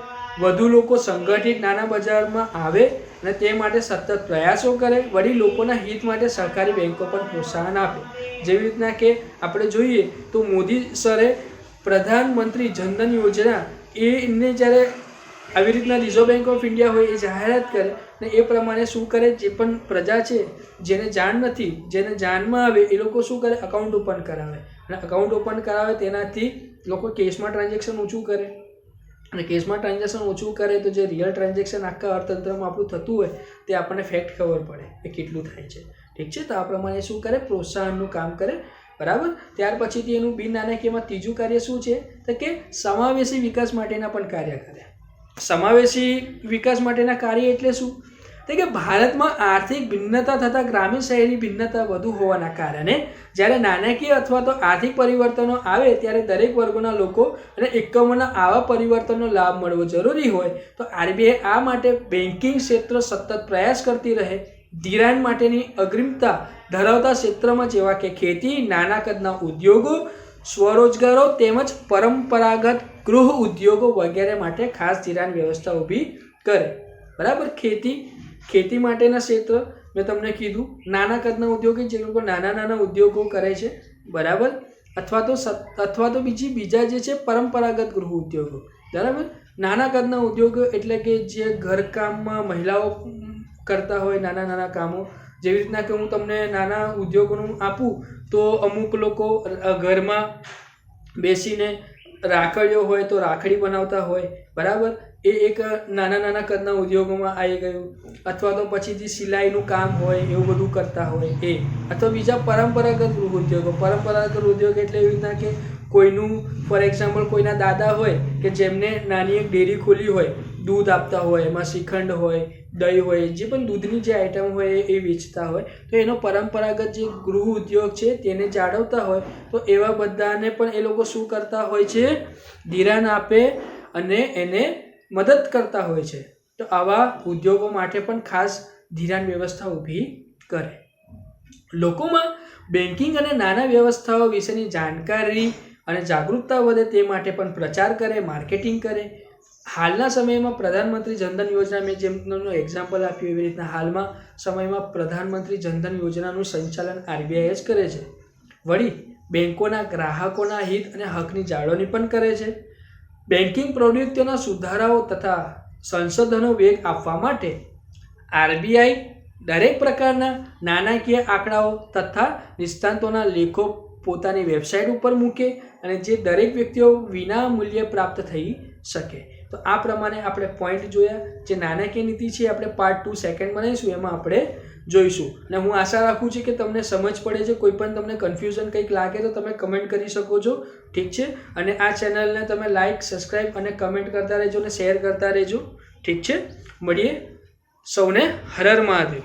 A: વધુ લોકો સંગઠિત નાના બજારમાં આવે અને તે માટે સતત પ્રયાસો કરે. વળી લોકોના હિત માટે સહકારી બેંકો પણ પ્રોત્સાહન આપે. જેવી રીતના કે આપણે જોઈએ તો મોદી સરે પ્રધાનમંત્રી જનધન યોજના એને જ્યારે આવી રીતના રિઝર્વ બેંક ઓફ ઇન્ડિયા હોય એ જાહેરાત કરે ને એ પ્રમાણે શું કરે, જે પણ પ્રજા છે જેને જાણ નથી, જેને જાણમાં આવે એ લોકો શું કરે, અકાઉન્ટ ઓપન કરાવે. અને અકાઉન્ટ ઓપન કરાવે તેનાથી લોકો કેશમાં ટ્રાન્ઝેક્શન ઓછું કરે અને કેશમાં ટ્રાન્ઝેક્શન ઓછું કરે તો જે રિયલ ટ્રાન્ઝેક્શન આખા અર્થતંત્રમાં આપણું થતું હોય તે આપણને ફેક્ટ ખબર પડે એ કેટલું થાય છે. ઠીક છે. તો આ પ્રમાણે શું કરે, પ્રોત્સાહનનું કામ કરે. બરાબર. ત્યાર પછીથી એનું બિન નાણાકીયમાં ત્રીજું કાર્ય શું છે તો કે સમાવેશી વિકાસ માટેના પણ કાર્ય કરે. સમાવેશી વિકાસ માટેના કાર્ય એટલે શું તો કે ભારતમાં આર્થિક ભિન્નતા થતાં ગ્રામીણ શહેરી ભિન્નતા વધુ હોવાના કારણે જ્યારે નાણાકીય અથવા તો આર્થિક પરિવર્તનો આવે ત્યારે દરેક વર્ગોના લોકો અને એકમોના આવા પરિવર્તનનો લાભ મળવો જરૂરી હોય. તો આરબીઆઈ આ માટે બેન્કિંગ ક્ષેત્ર સતત પ્રયાસ કરતી રહે. ધિરાણ માટેની અગ્રિમતા ધરાવતા ક્ષેત્રમાં જેવા કે ખેતી, નાના કદના ઉદ્યોગો, સ્વરોજગારો તેમજ પરંપરાગત ગૃહ ઉદ્યોગો વગેરે માટે ખાસ ધિરાણ વ્યવસ્થા ઊભી કરે. બરાબર. ખેતી માટેના ક્ષેત્ર મેં તમને કીધું, નાના કદના ઉદ્યોગો જે લોકો નાના ઉદ્યોગો કરે છે. બરાબર. અથવા તો બીજા જે છે પરંપરાગત ગૃહ ઉદ્યોગો. બરાબર. નાના કદના ઉદ્યોગો એટલે કે જે ઘરકામમાં મહિલાઓ કરતા હોય નાના કામો. જેવી રીતના કે હું તમને નાના ઉદ્યોગોનું આપું તો અમુક લોકો ઘરમાં બેસીને રાખડીઓ હોય તો રાખડી બનાવતા હોય. બરાબર. એ એક નાના કદના ઉદ્યોગોમાં આવી ગયું. અથવા તો પછીથી સિલાઈનું કામ હોય એવું બધું કરતા હોય એ. અથવા બીજા પરંપરાગત ગૃહ ઉદ્યોગો. પરંપરાગત ઉદ્યોગ એટલે એવી રીતના કે કોઈનું ફોર એક્ઝામ્પલ કોઈના દાદા હોય કે જેમને નાની એક ડેરી ખોલી હોય, દૂધ આપતા હોય, એમાં શ્રીખંડ હોય, દહીં હોય, જે પણ દૂધની જે આઈટમ હોય એ વેચતા હોય તો એનો પરંપરાગત જે ગૃહ ઉદ્યોગ છે તેને જાળવતા હોય તો એવા બધાને પણ એ લોકો શું કરતા હોય છે, ધિરાણ આપે અને એને મદદ કરતા હોય છે. તો આવા ઉદ્યોગો માટે પણ ખાસ ધિરાણ વ્યવસ્થા ઊભી કરે. લોકોમાં બેન્કિંગ અને નાના વ્યવસ્થાઓ વિશેની જાણકારી અને જાગૃતતા વધે તે માટે પણ પ્રચાર કરે, માર્કેટિંગ કરે. હાલના સમયમાં પ્રધાનમંત્રી જનધન યોજના, મેં જેમ તમને એક્ઝામ્પલ આપ્યું એવી રીતના હાલમાં સમયમાં પ્રધાનમંત્રી જનધન યોજનાનું સંચાલન આરબીઆઈ જ કરે છે. વળી બેન્કોના ગ્રાહકોના હિત અને હકની જાળવણી પણ કરે છે. બેન્કિંગ પ્રવૃત્તિઓના સુધારાઓ તથા સંશોધનો વેગ આપવા માટે આરબીઆઈ દરેક પ્રકારના નાણાકીય આંકડાઓ તથા નિષ્ણાતોના લેખો પોતાની વેબસાઇટ ઉપર મૂકે અને જે દરેક વ્યક્તિઓ વિના મૂલ્યે પ્રાપ્ત થઈ શકે. તો આ પ્રમાણે આપણે પોઈન્ટ જોયા. જે નાણાકીય નીતિ છે આપણે પાર્ટ 2 સેકન્ડ બનાવીશું, એમાં આપણે જોઈશું. અને હું આશા રાખું છું કે તમને સમજ પડે છે. કોઈ પણ તમને કન્ફ્યુઝન કંઈક લાગે તો તમે કમેન્ટ કરી શકો છો. ઠીક છે. અને આ ચેનલને તમે લાઇક, સબસ્ક્રાઈબ અને કમેન્ટ કરતા રહેજો અને શેર કરતા રહેજો. ઠીક છે. મળીએ. સૌને હર હર મહાદેવ.